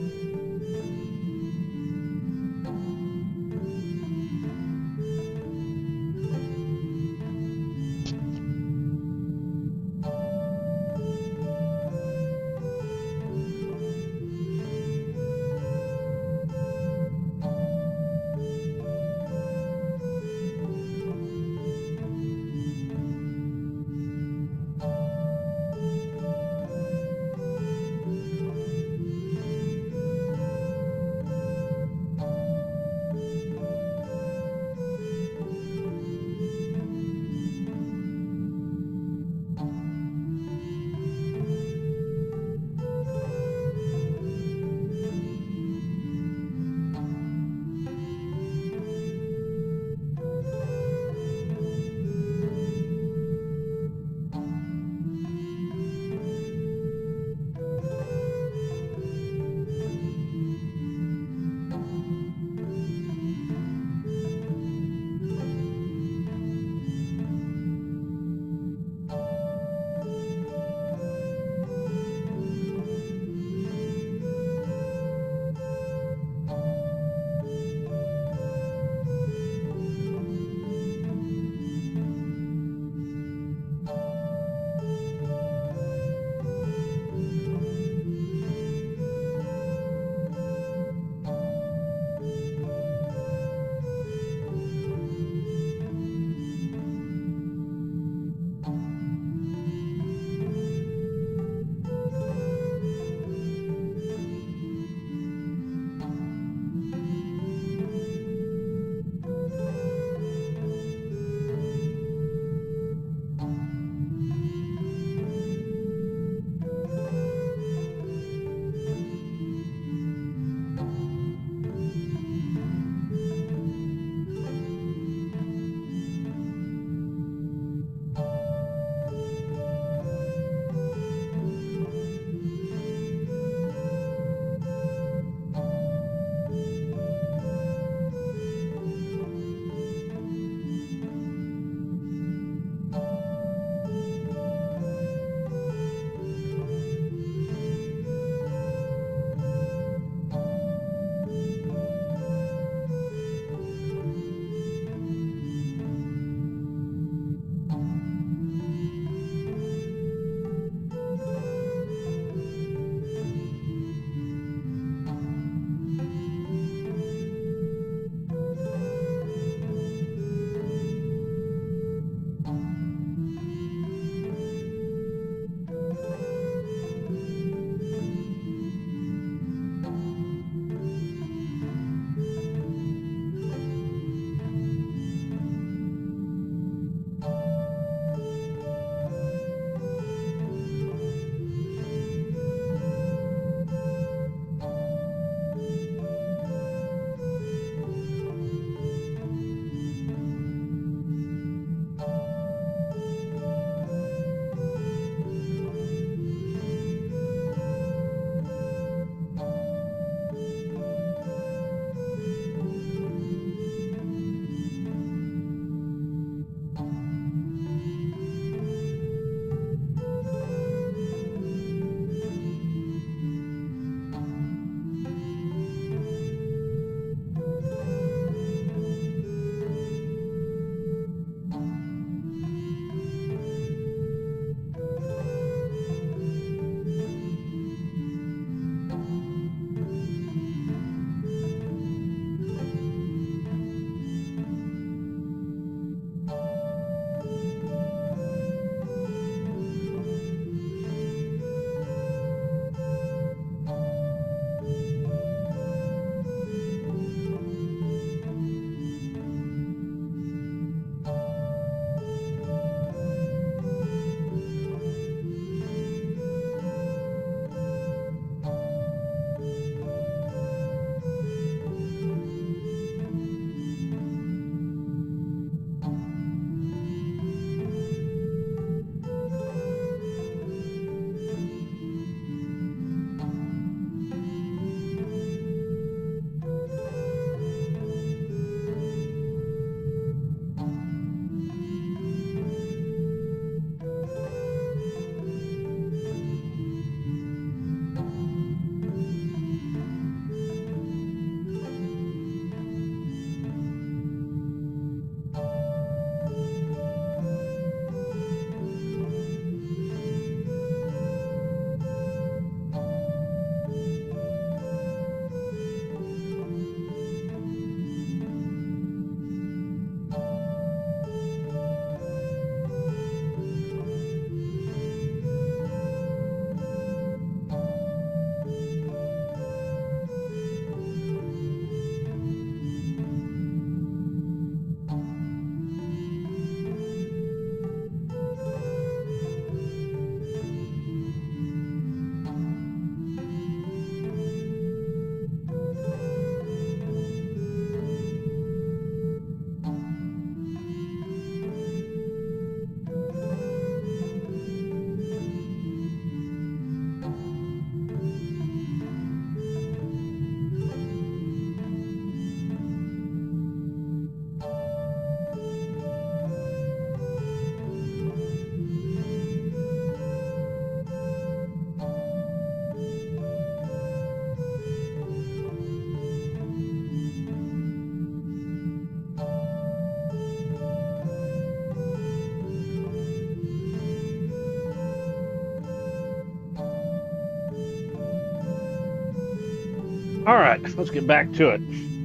All right, let's get back to it.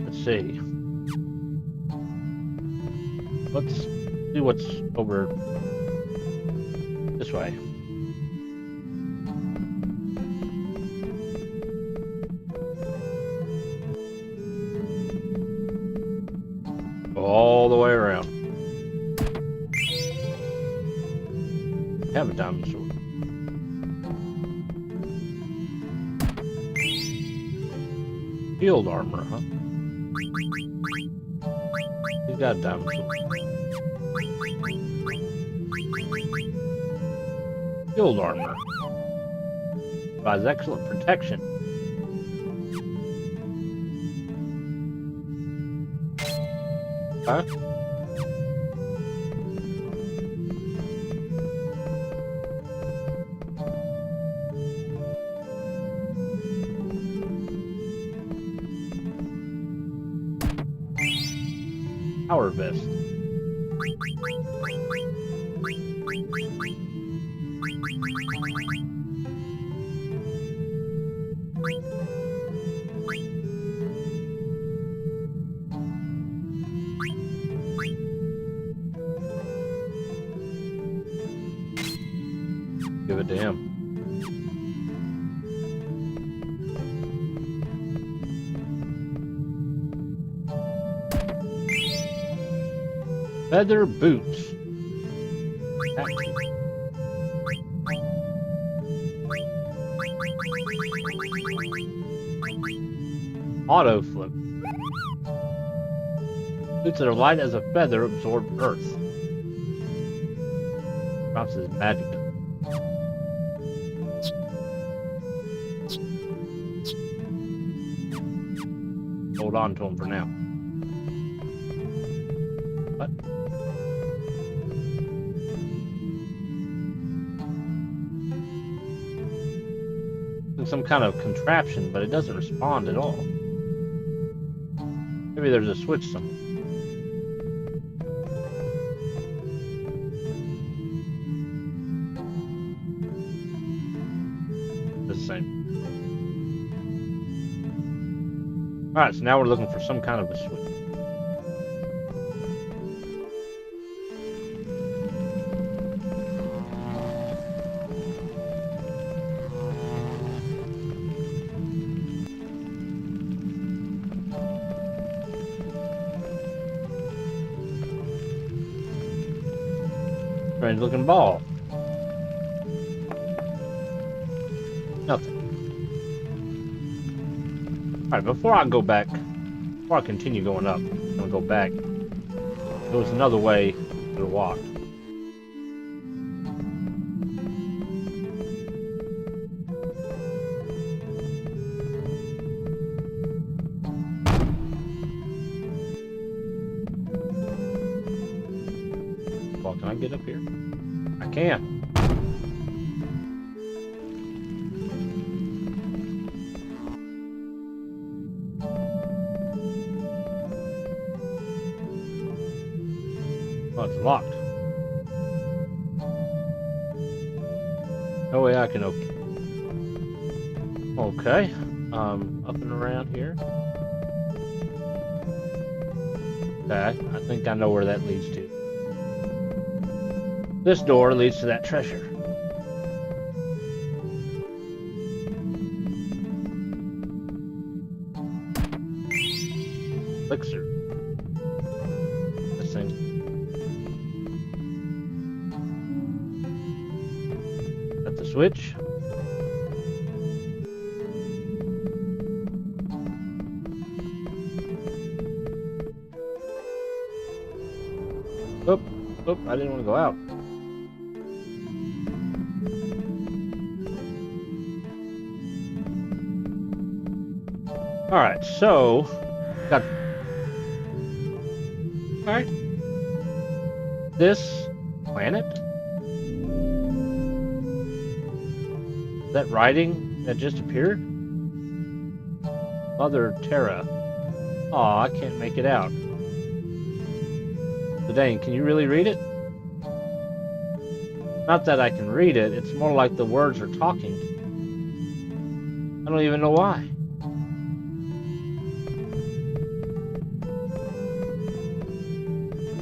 Let's see. Let's see what's over this way. All the way around. Have a diamond sword. Shield armor, huh? He's got a diamond sword. Shield armor. Provides excellent protection. Huh? Power vest. Give it to him. Feather boots. Auto flip. Boots that are light as a feather absorb earth. Drops his magic. Hold on to him for now. What? Some kind of contraption, but it doesn't respond at all. Maybe there's a switch somewhere. The same. Alright, so now we're looking for some kind of a switch. Strange looking ball. Nothing. Alright, before I continue going up, I'm gonna go back. There was another way to walk. Well, can I get up here? I can. Oh, it's locked. No way I can open it. Okay. Up and around here. Okay, I think I know where that leads to. This door leads to that treasure. Elixir. This thing. Got the switch. Oh, I didn't want to go out. Alright, so got alright. This planet? That writing that just appeared? Mother Terra. Aw, I can't make it out. Zidane, can you really read it? Not that I can read it, it's more like the words are talking. I don't even know why.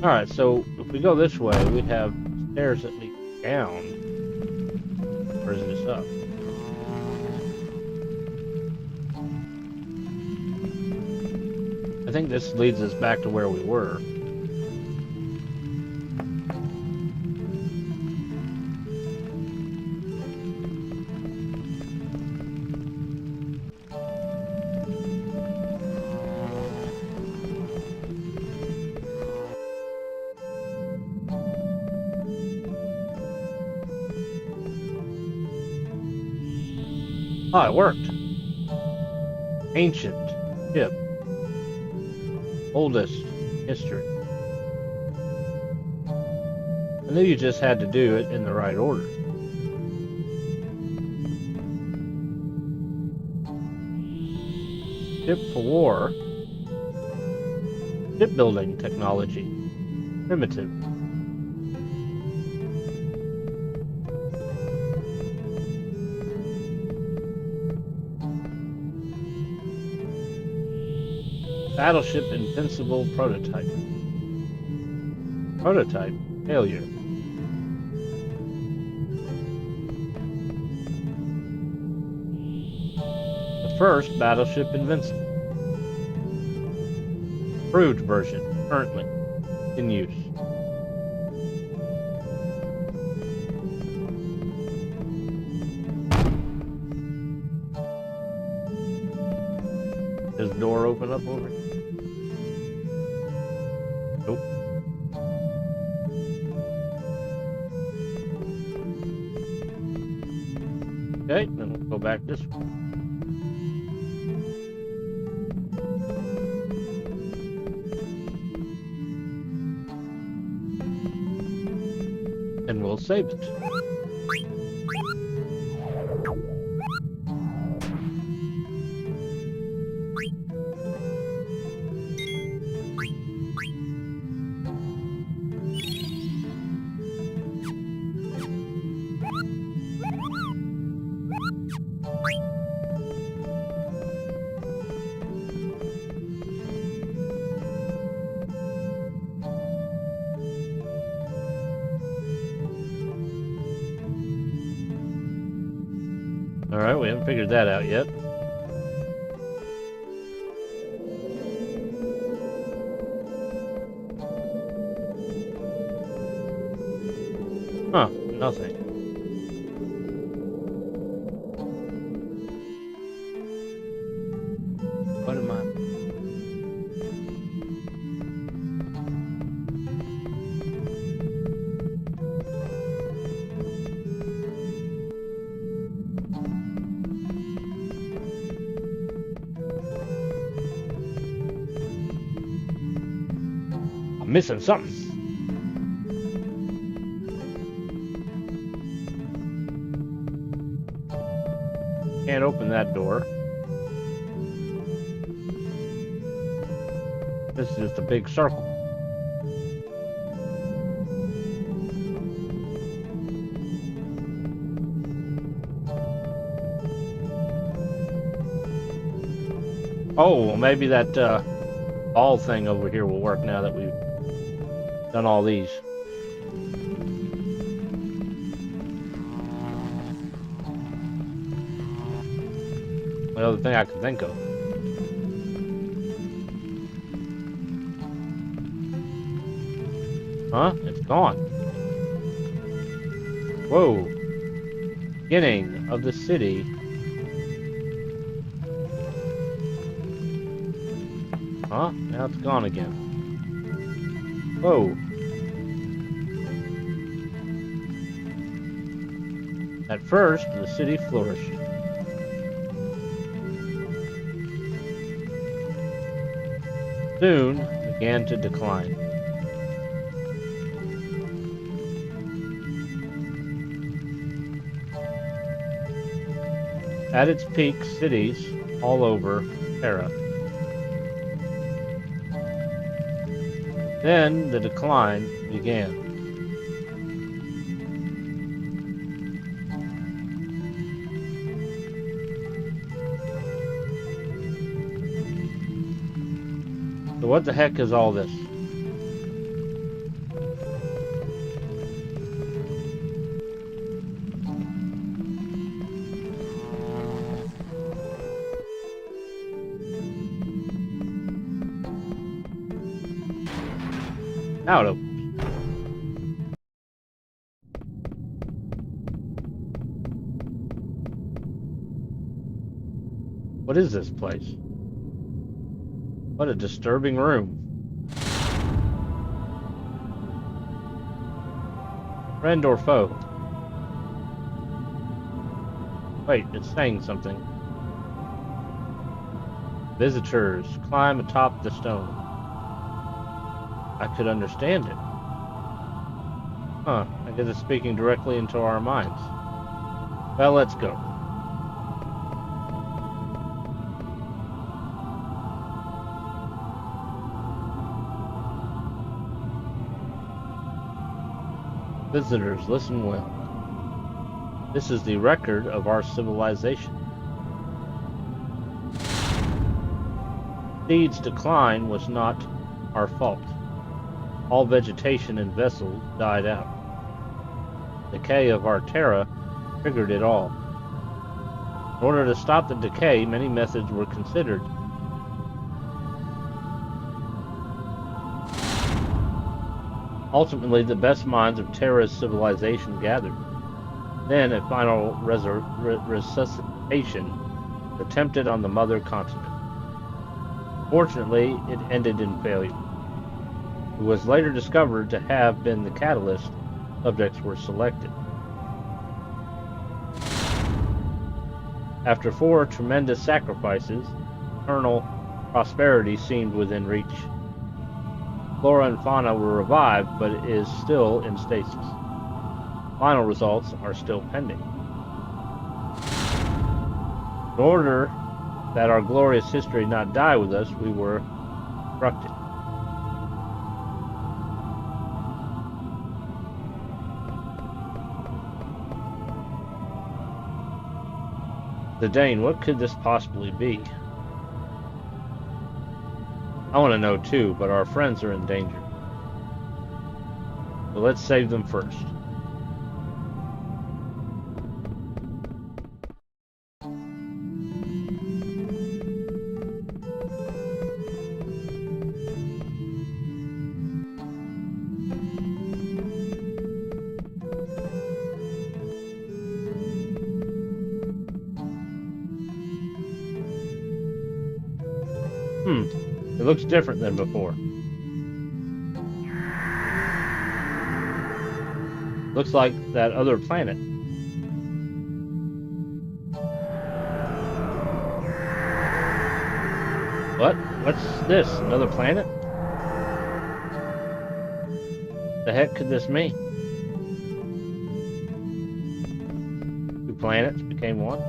Alright, so if we go this way, we'd have stairs that lead down. Or is this up? I think this leads us back to where we were. Oh, it worked. Ancient ship. Oldest history. I knew you just had to do it in the right order. Ship for war. Shipbuilding technology. Primitive. Battleship Invincible prototype. Prototype failure. The first Battleship Invincible. Approved version currently in use. Does the door open up over here? Nope. Okay, then we'll go back this way. And we'll save it. Alright, we haven't figured that out yet. Huh, nothing. What am I? I'm missing something. Can't open that door. This is just a big circle. Oh, well, maybe that ball thing over here will work now that we've done all these. The other thing I can think of. Huh? It's gone. Whoa. Beginning of the city. Huh? Now it's gone again. Whoa. At first, the city flourished. Soon began to decline. At its peak, cities all over Terra. Then the decline began. So what the heck is all this? Now it opens. What is this place? What a disturbing room. Friend or foe? Wait, it's saying something. Visitors, climb atop the stone. I could understand it. Huh, I guess it's speaking directly into our minds. Well, let's go. Visitors, listen well. This is the record of our civilization. Seed's decline was not our fault. All vegetation and vessels died out. Decay of our terra triggered it all. In order to stop the decay, many methods were considered. Ultimately, the best minds of Terra's civilization gathered. Then, a final resuscitation attempted on the mother continent. Fortunately, it ended in failure. It was later discovered to have been the catalyst. Subjects were selected. After 4 tremendous sacrifices, eternal prosperity seemed within reach. Flora and fauna were revived, but it is still in stasis. Final results are still pending. In order that our glorious history not die with us, we were instructed. Zidane, what could this possibly be? I want to know too, but our friends are in danger. So let's save them first. It looks different than before. Looks like that other planet. What? What's this? Another planet? The heck could this mean? 2 planets became one?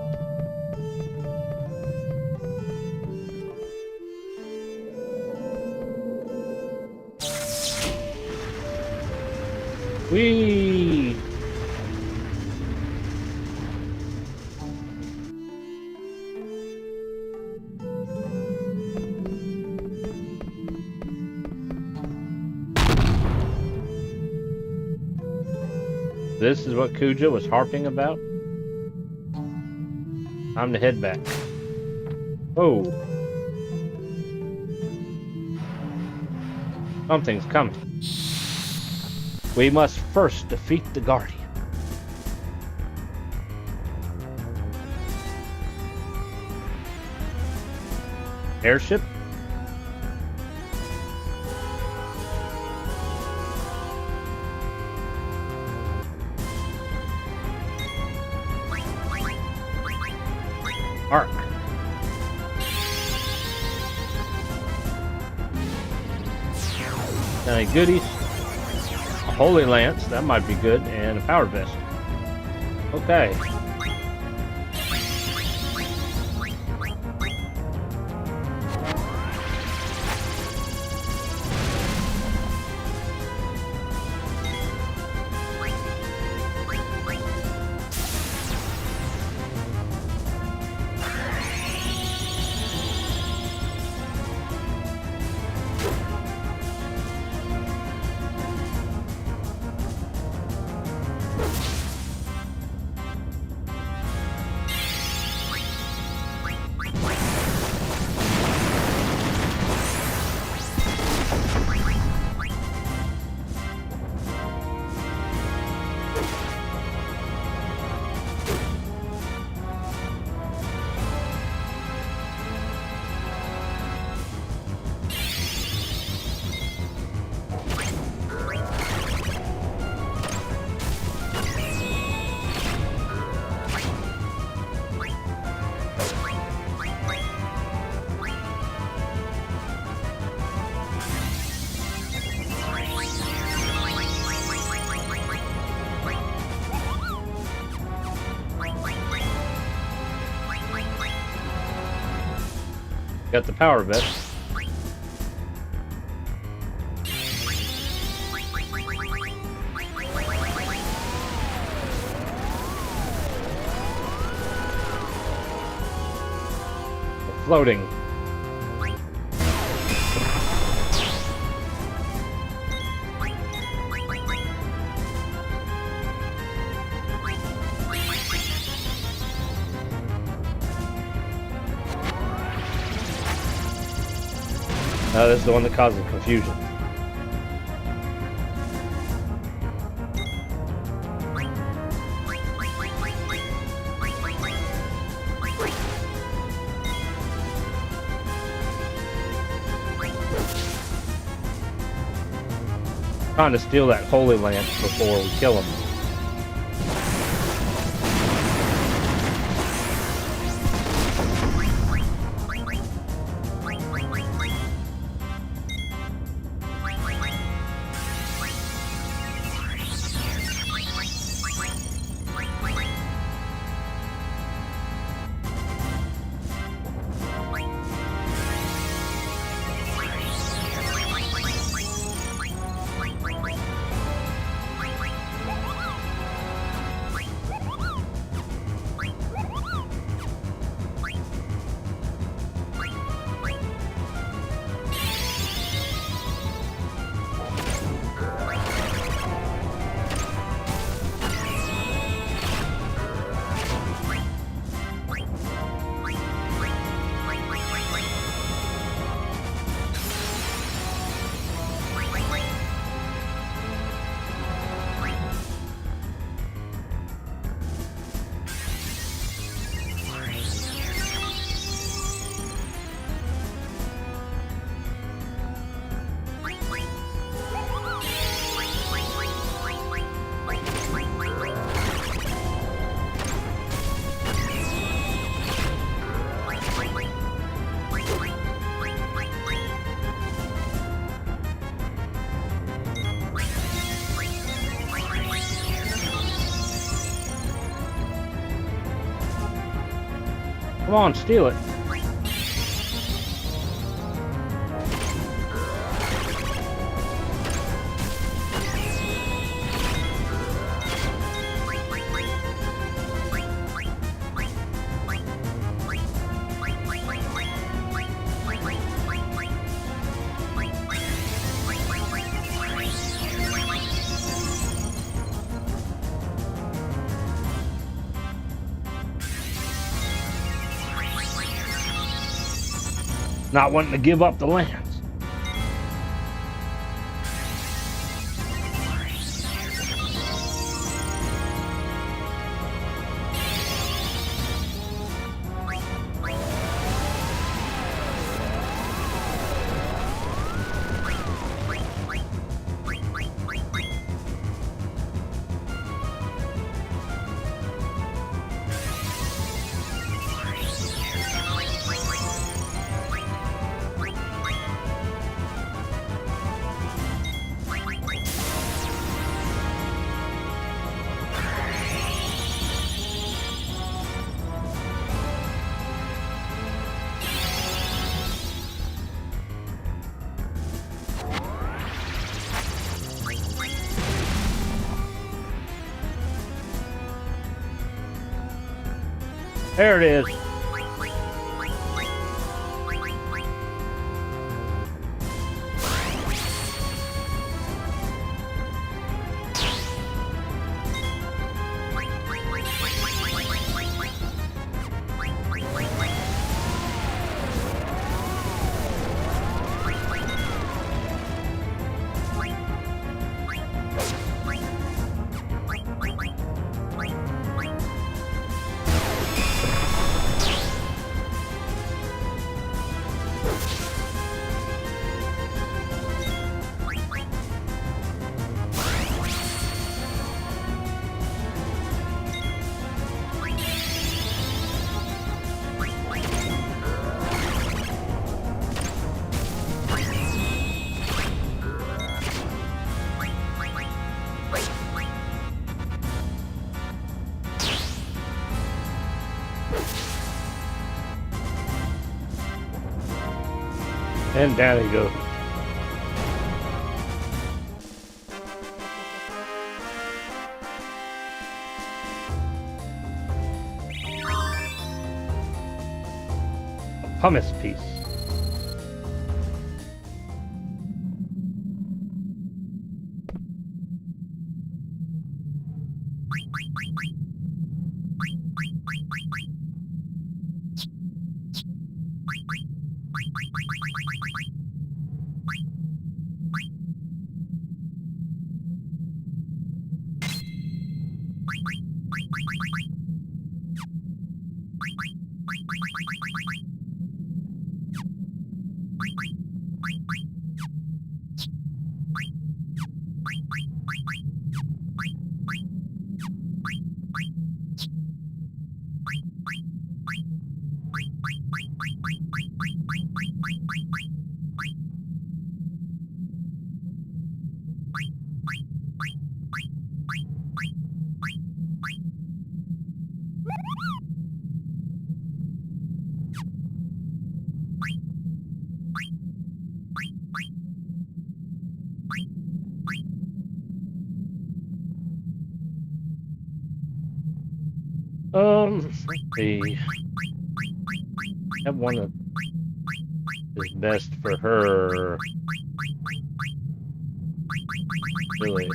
Whee! This is what Kuja was harping about? Time to head back. Oh. Something's coming. We must first defeat the Guardian. Airship? Arc. Any goodies? A Holy Lance, that might be good, and a Power Vest. Okay. Got the power vest. Floating. This is the one that causes confusion. Trying to steal that Holy Lance before we kill him. Come on, steal it. Not wanting to give up the lands. There it is. And down he goes. A pumice piece. Let's see. That one that is best for her. Really.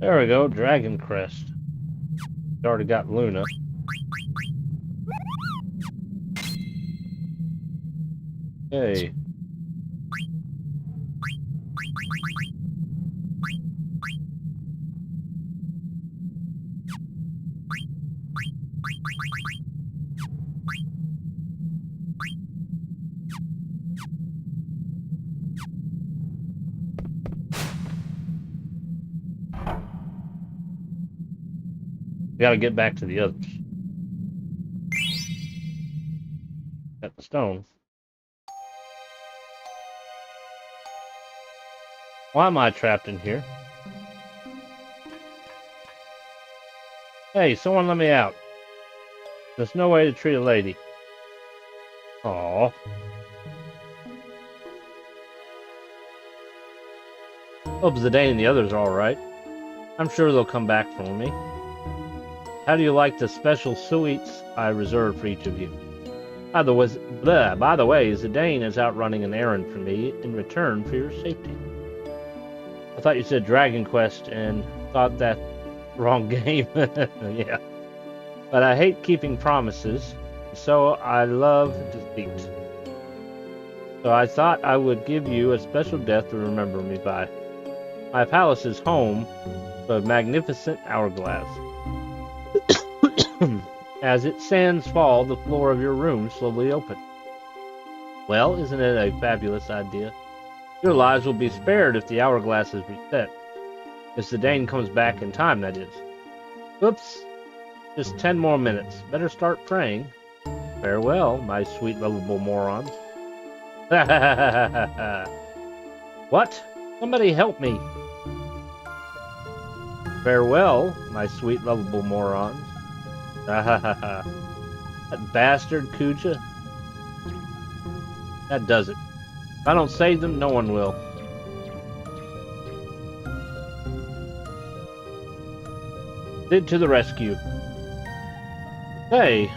There we go, Dragon Crest. Already got Luna. Hey. We gotta get back to the others. Got the stone. Why am I trapped in here? Hey, someone let me out. There's no way to treat a lady. Aww. Hope Zidane and the others are alright. I'm sure they'll come back for me. How do you like the special sweets I reserved for each of you? By the way, Zidane is out running an errand for me in return for your safety. I thought you said Dragon Quest and thought that wrong game. Yeah. But I hate keeping promises, so I love deceit. So I thought I would give you a special death to remember me by. My palace is home to a magnificent hourglass. As its sands fall, the floor of your room slowly opens. Well, isn't it a fabulous idea? Your lives will be spared if the hourglass is reset. If Zidane comes back in time, that is. Oops. Just 10 more minutes. Better start praying. Farewell, my sweet, lovable morons. What? Somebody help me. Farewell, my sweet, lovable morons. That bastard Kuja. That does it. If I don't save them, no one will. Cid to the rescue. Hey.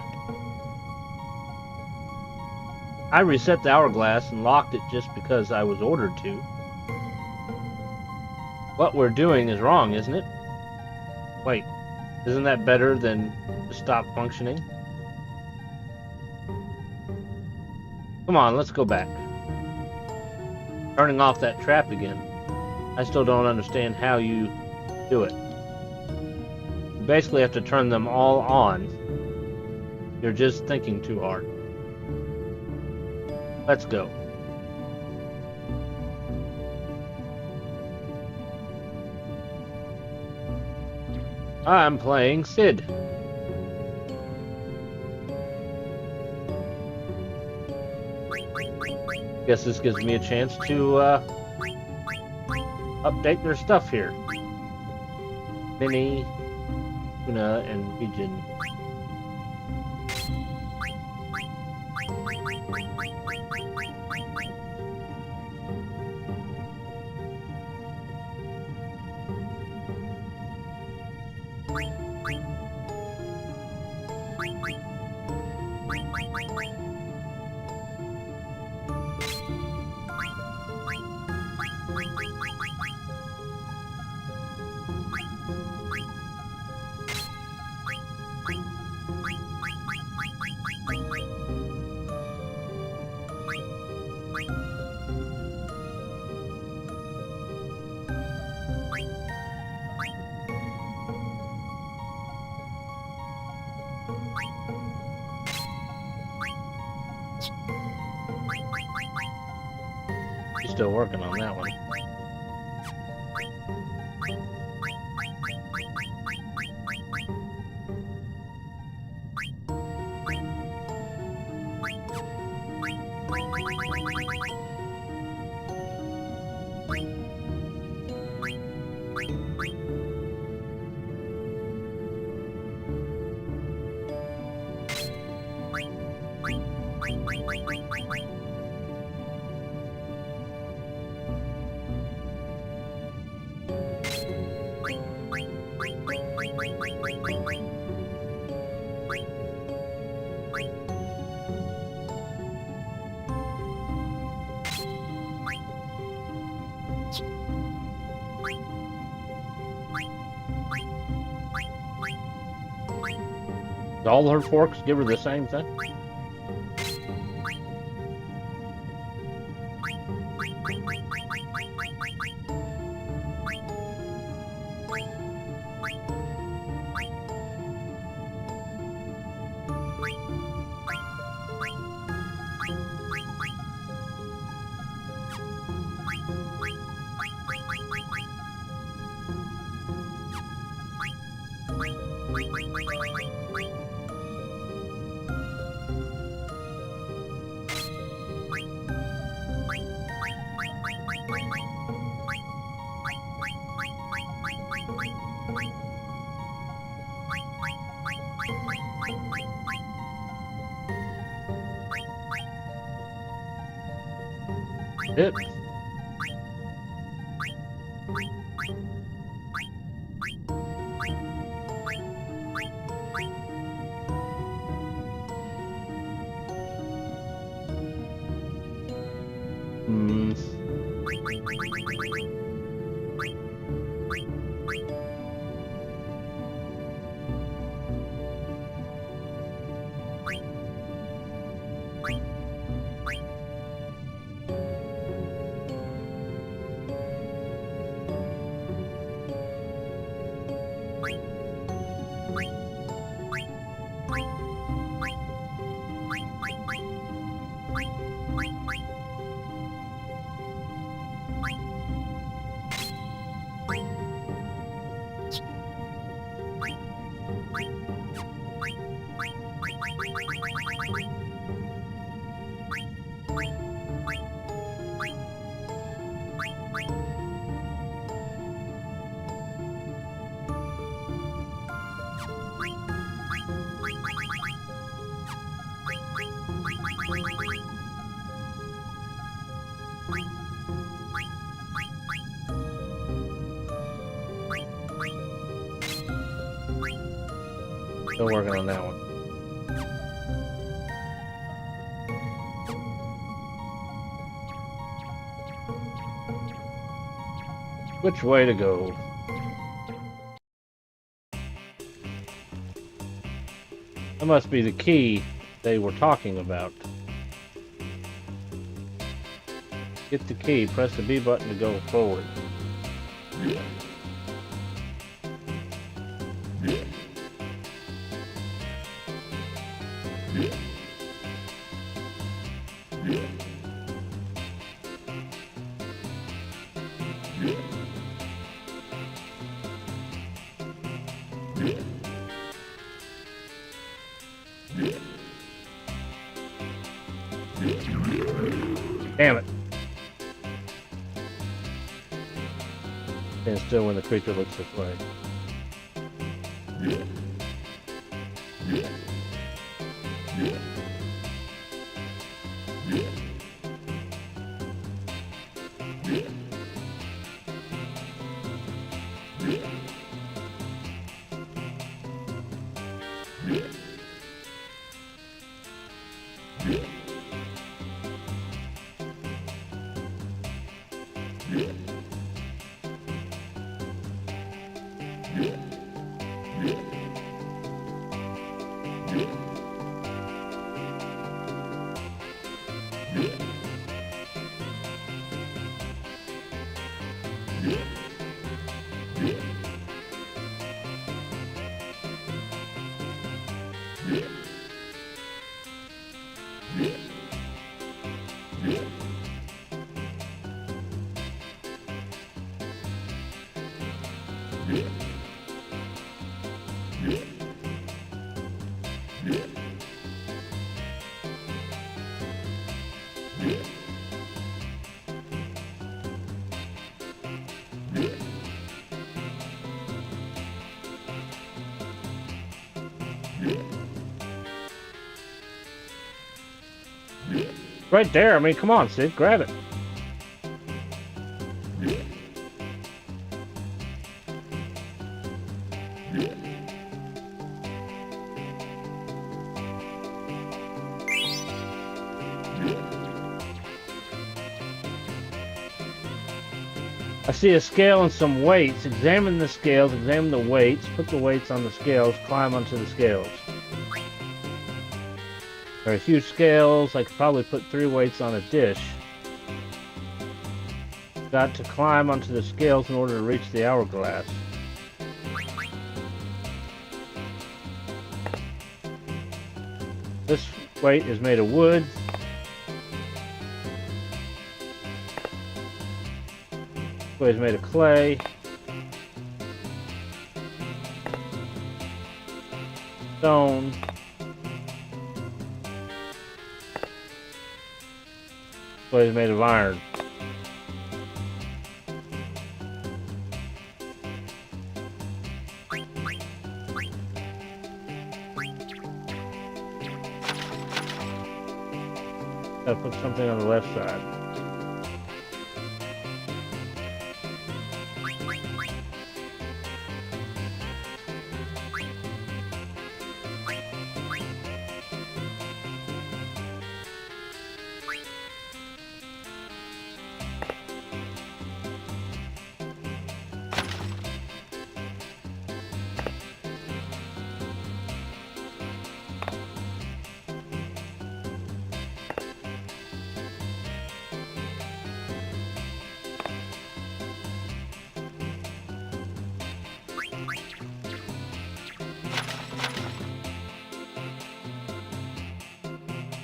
I reset the hourglass and locked it just because I was ordered to. What we're doing is wrong, isn't it? Wait, isn't that better than to stop functioning? Come on, let's go back. Turning off that trap again. I still don't understand how you do it. You basically have to turn them all on. You're just thinking too hard. Let's go. I'm playing Cid. Guess this gives me a chance to update their stuff here. Minnie, Tuna, and Region. She's still working on that one. All her forks give her the same thing? It. Still working on that one. Which way to go? That must be the key they were talking about. Get the key, press the B button to go forward. Damn it. Stand still when the creature looks this way. Right there. I mean, come on, Sid. Grab it. I see a scale and some weights. Examine the scales, examine the weights, put the weights on the scales, climb onto the scales. There are huge scales. I could probably put 3 weights on a dish. Got to climb onto the scales in order to reach the hourglass. This weight is made of wood. This weight is made of clay. Stone. This weight is made of iron. Gotta put something on the left side.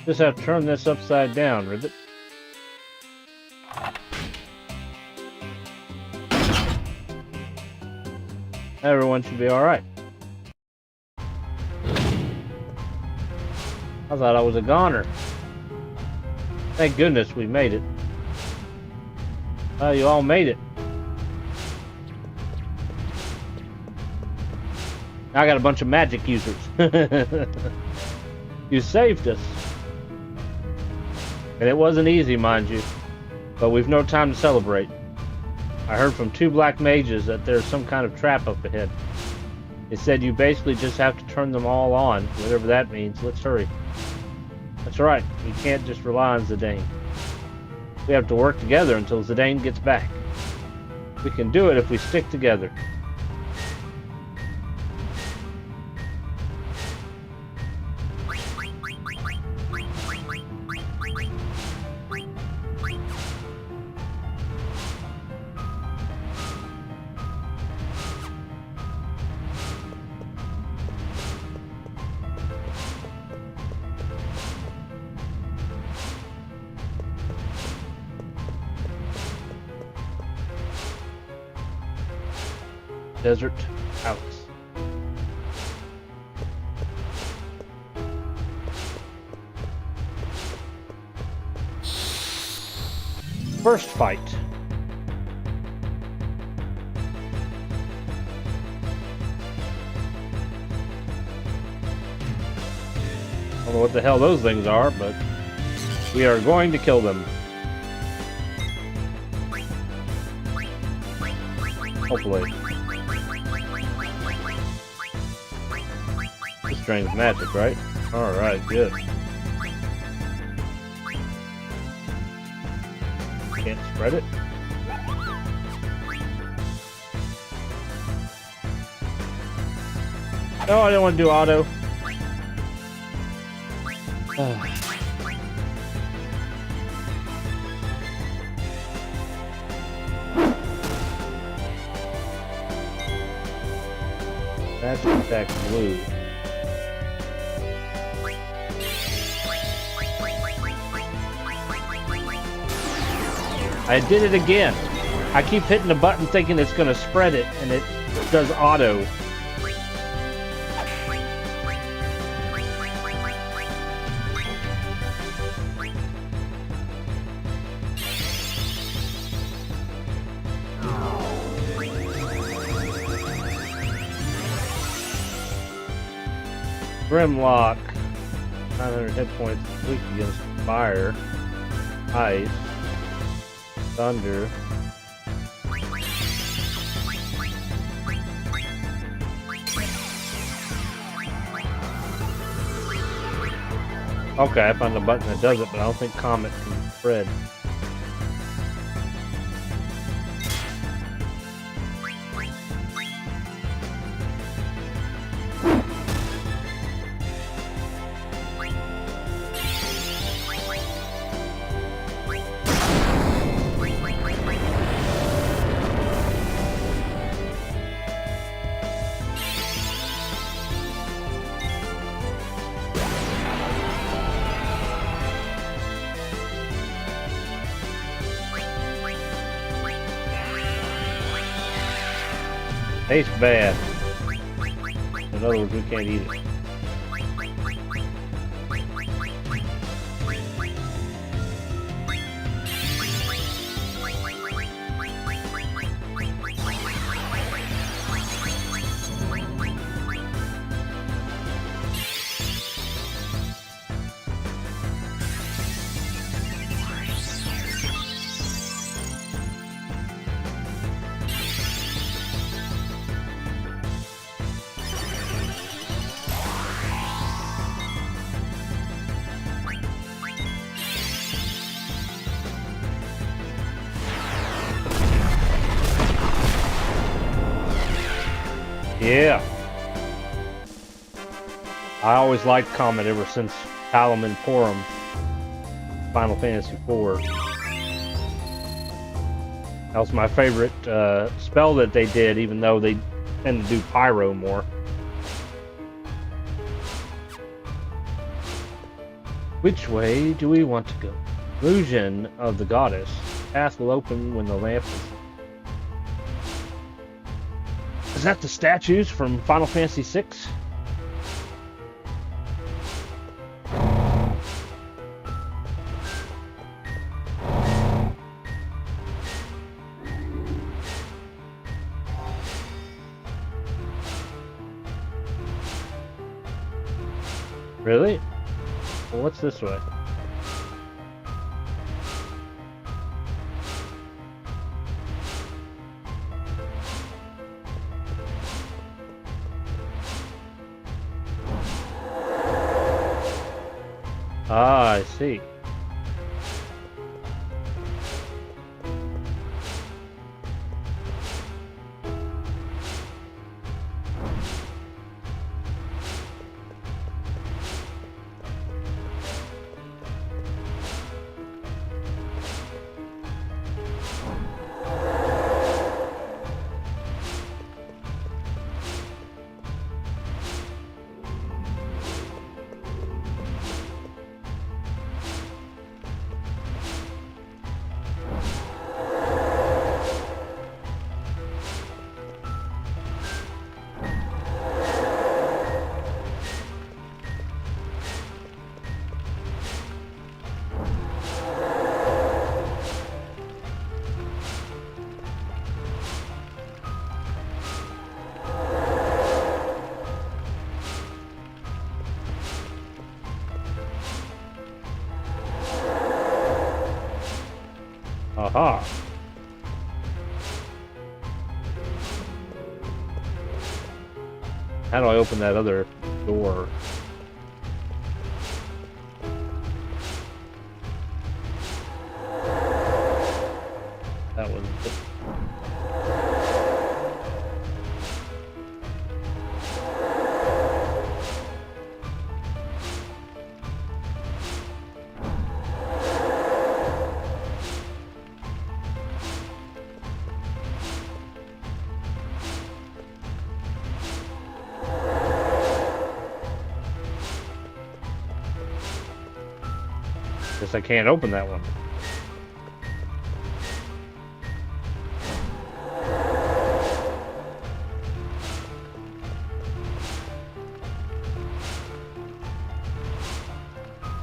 Just have to turn this upside down, Ribbit. Everyone should be alright. I thought I was a goner. Thank goodness we made it. Oh, you all made it. I got a bunch of magic users. You saved us. And it wasn't easy, mind you, but we've no time to celebrate. I heard from 2 black mages that there's some kind of trap up ahead. They said you basically just have to turn them all on, whatever that means. Let's hurry. That's right, we can't just rely on Zidane. We have to work together until Zidane gets back. We can do it if we stick together. Desert House. first fight. I don't know what the hell those things are, but we are going to kill them. Hopefully. This drains magic, right? Alright, good. Can't spread it. No, I didn't want to do auto. Magic attack blue. I did it again. I keep hitting the button thinking it's going to spread it, and it does auto. Grimlock. 900 hit points. Weak against fire. Ice. Thunder. Okay, I found a button that does it, but I don't think Comet can spread. Tastes bad. In other words, we can't eat it. Yeah. I always liked Comet ever since Palom and Porum. Final Fantasy IV. That was my favorite spell that they did, even though they tend to do Pyro more. Which way do we want to go? Illusion of the Goddess. Path will open when the lamp is that the statues from Final Fantasy VI? Really? Well, what's this way? Ah, I see. Aha. How do I open that other door? That was it. Guess I can't open that one.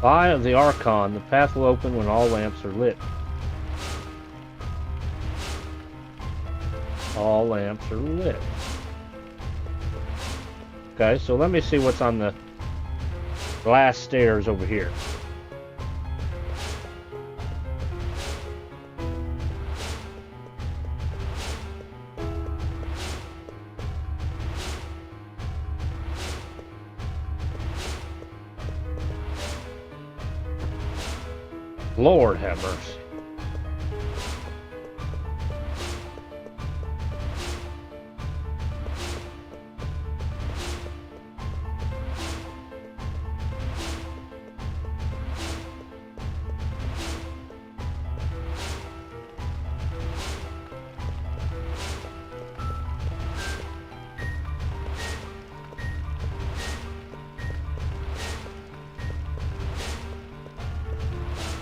Eye of the Archon. The path will open when all lamps are lit. All lamps are lit. Okay, so let me see what's on the glass stairs over here. Lord have mercy.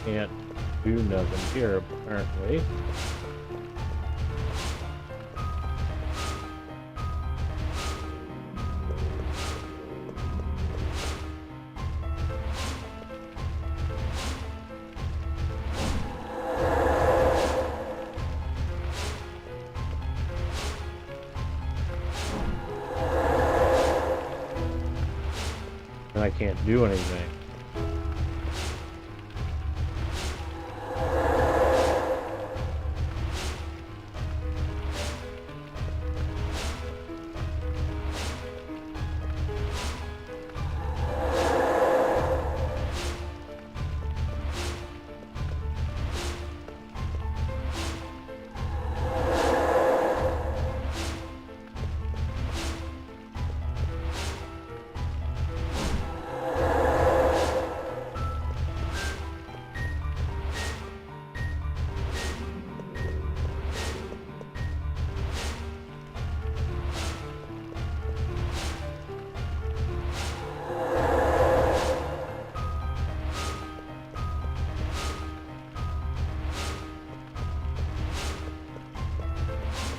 Can't do nothing here, apparently. And I can't do anything.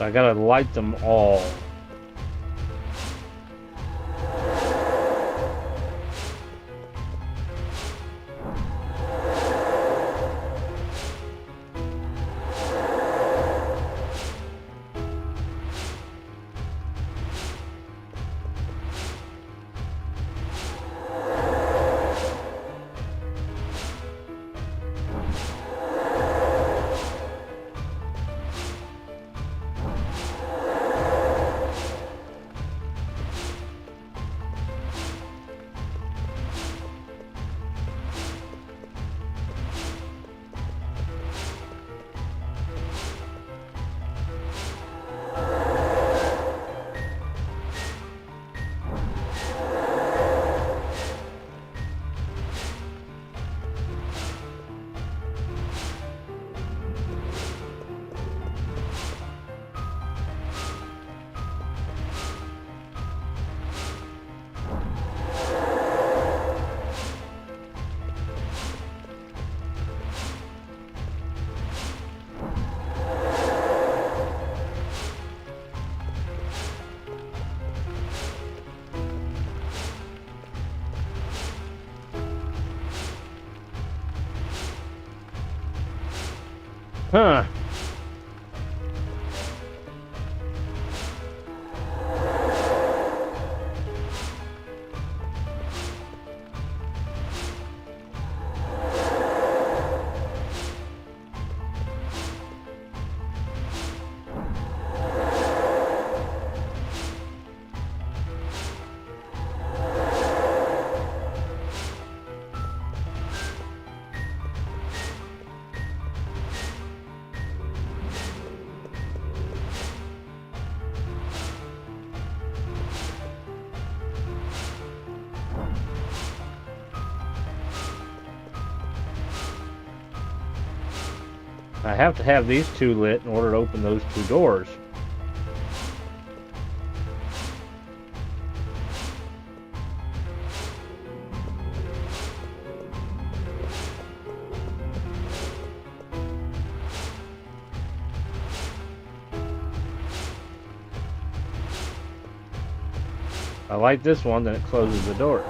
I gotta light them all. Huh. I have to have these two lit in order to open those two doors. I light this one, then it closes the doors.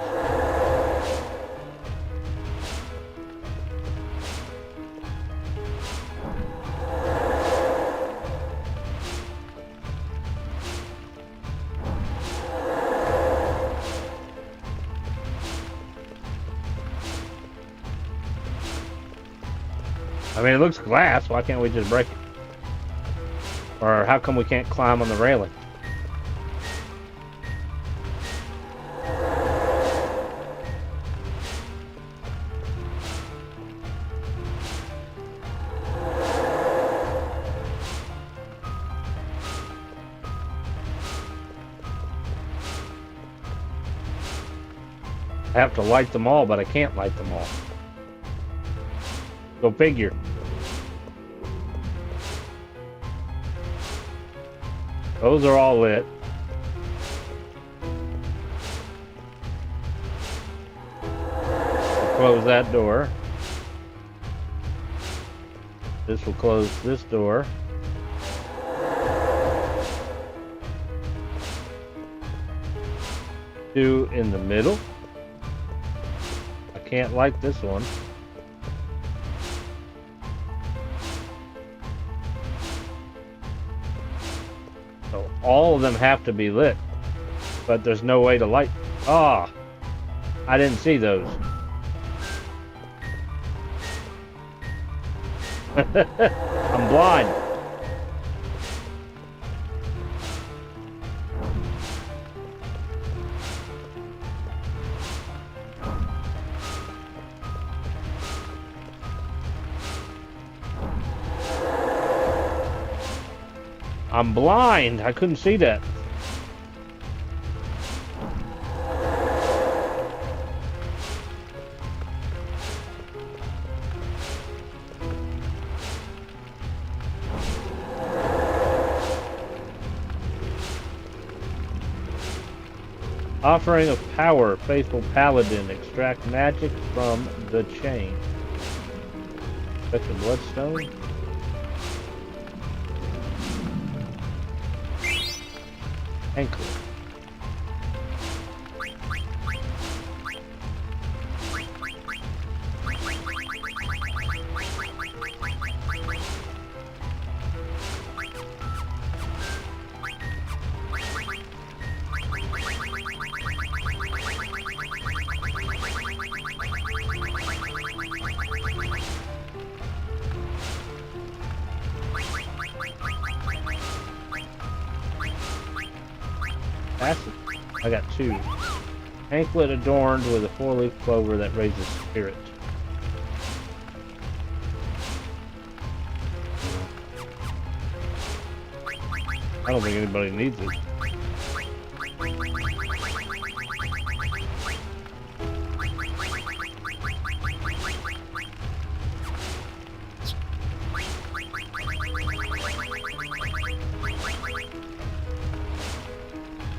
I mean, it looks glass. Why can't we just break it? Or how come we can't climb on the railing? I have to light them all, but I can't light them all. Go figure. Those are all lit. We'll close that door. This will close this door. Two in the middle. I can't light this one. So all of them have to be lit, but there's no way to light. Ah, I didn't see those. I'm blind. I'm blind. I couldn't see that. Offering of power, faithful paladin, extract magic from the chain. Fetch a bloodstone. Ankle. I got two. Anklet adorned with a four-leaf clover that raises spirit. I don't think anybody needs it.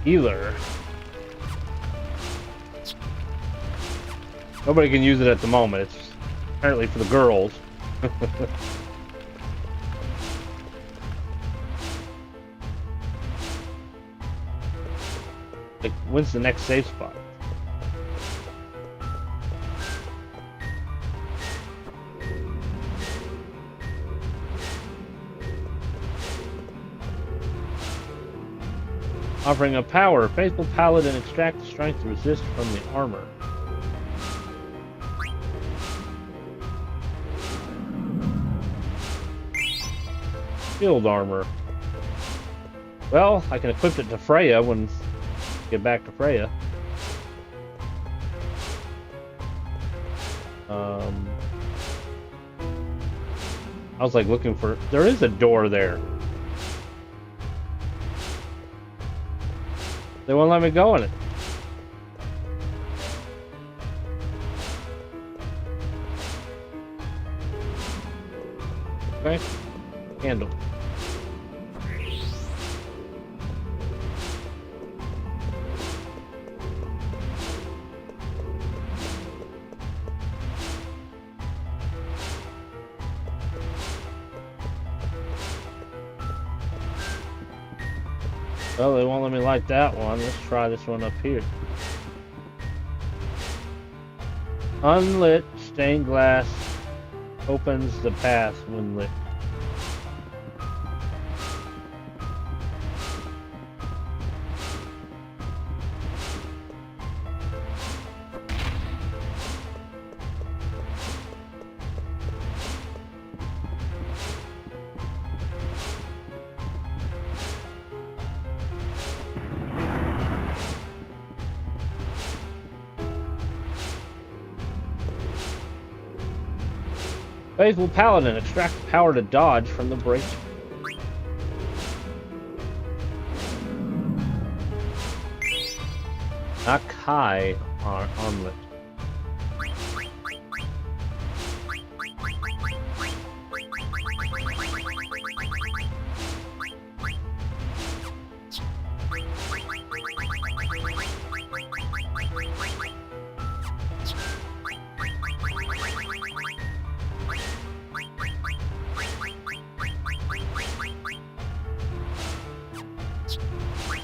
Healer. Nobody can use it at the moment. It's apparently for the girls. Like, when's the next safe spot? Offering a power, faithful paladin, extract the strength to resist from the armor. Shield armor. Well, I can equip it to Freya when I get back to Freya. I was like looking for... There is a door there. They won't let me go in it. Okay. Candle. Well, they won't let me light that one. Let's try this one up here. Unlit stained glass opens the path when lit. Faithful Paladin, extract power to dodge from the breach. Nakai armlet.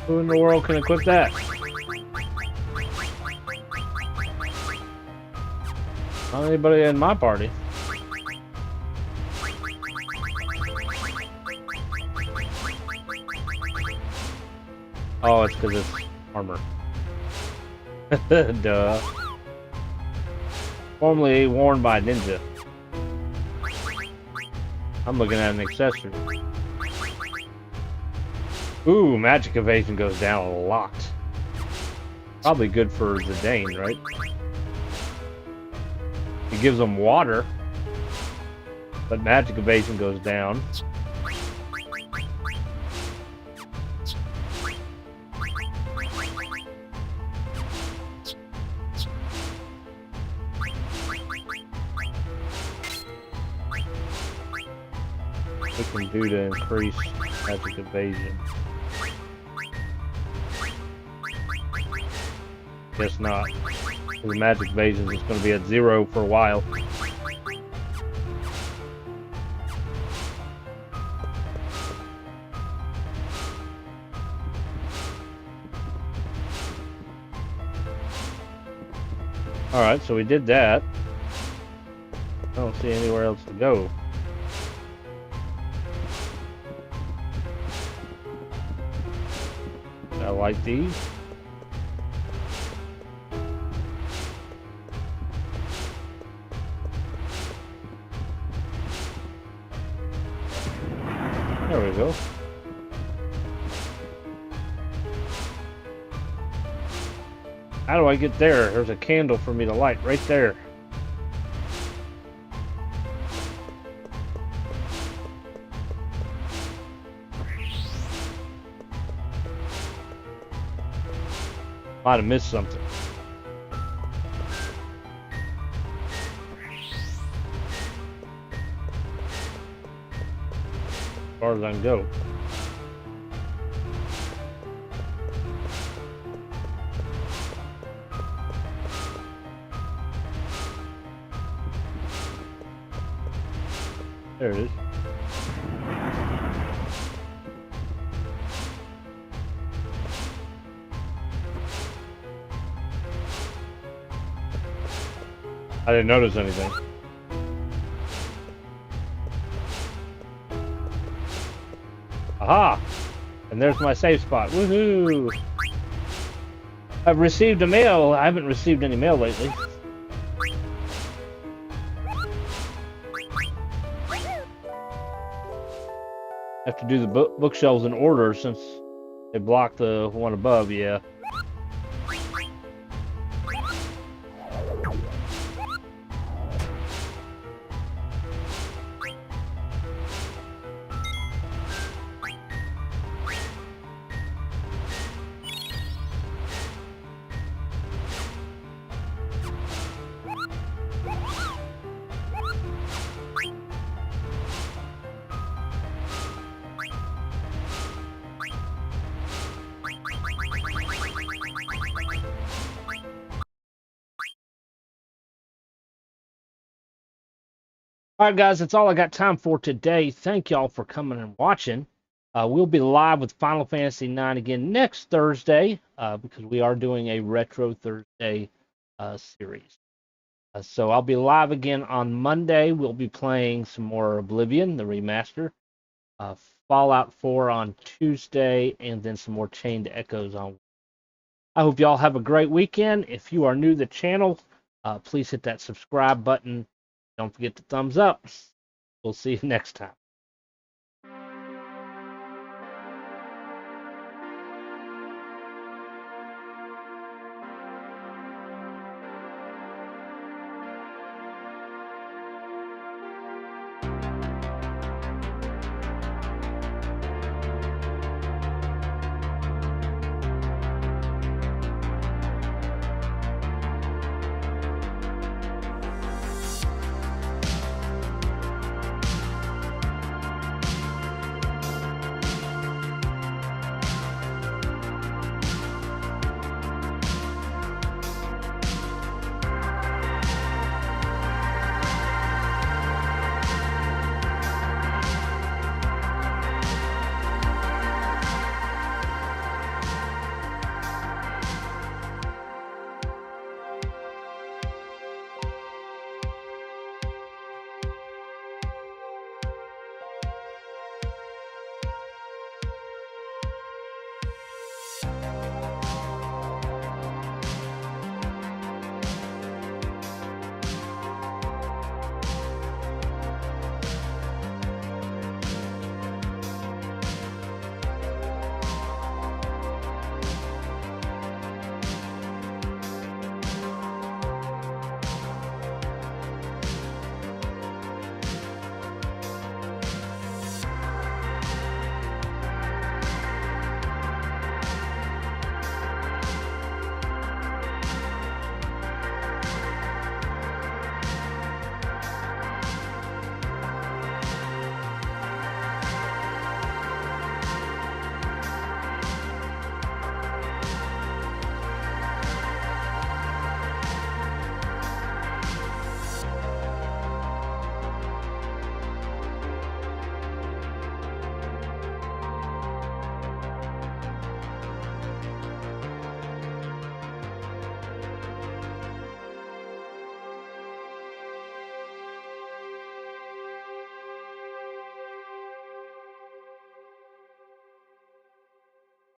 Who in the world can equip that? Not anybody in my party. Oh, it's because it's armor. Duh. Formerly worn by ninja. I'm looking at an accessory. Ooh, magic evasion goes down a lot. Probably good for Zidane, right? It gives them water, but magic evasion goes down. What we can do to increase magic evasion? Guess not. The magic evasion is going to be at 0 for a while. Alright, so we did that. I don't see anywhere else to go. I like these. There we go. How do I get there? There's a candle for me to light right there. Might have missed something. As far as I can go. There it is. I didn't notice anything. Aha! And there's my safe spot. Woohoo! I've received a mail. I haven't received any mail lately. I have to do the bookshelves in order since they blocked the one above, yeah. All right, guys, that's all I got time for today. Thank y'all for coming and watching. We'll be live with Final Fantasy IX again next Thursday because we are doing a Retro Thursday series. So I'll be live again on Monday. We'll be playing some more Oblivion, the remaster, Fallout 4 on Tuesday, and then some more Chained Echoes on. I hope y'all have a great weekend. If you are new to the channel, please hit that subscribe button. Don't forget the thumbs up. We'll see you next time.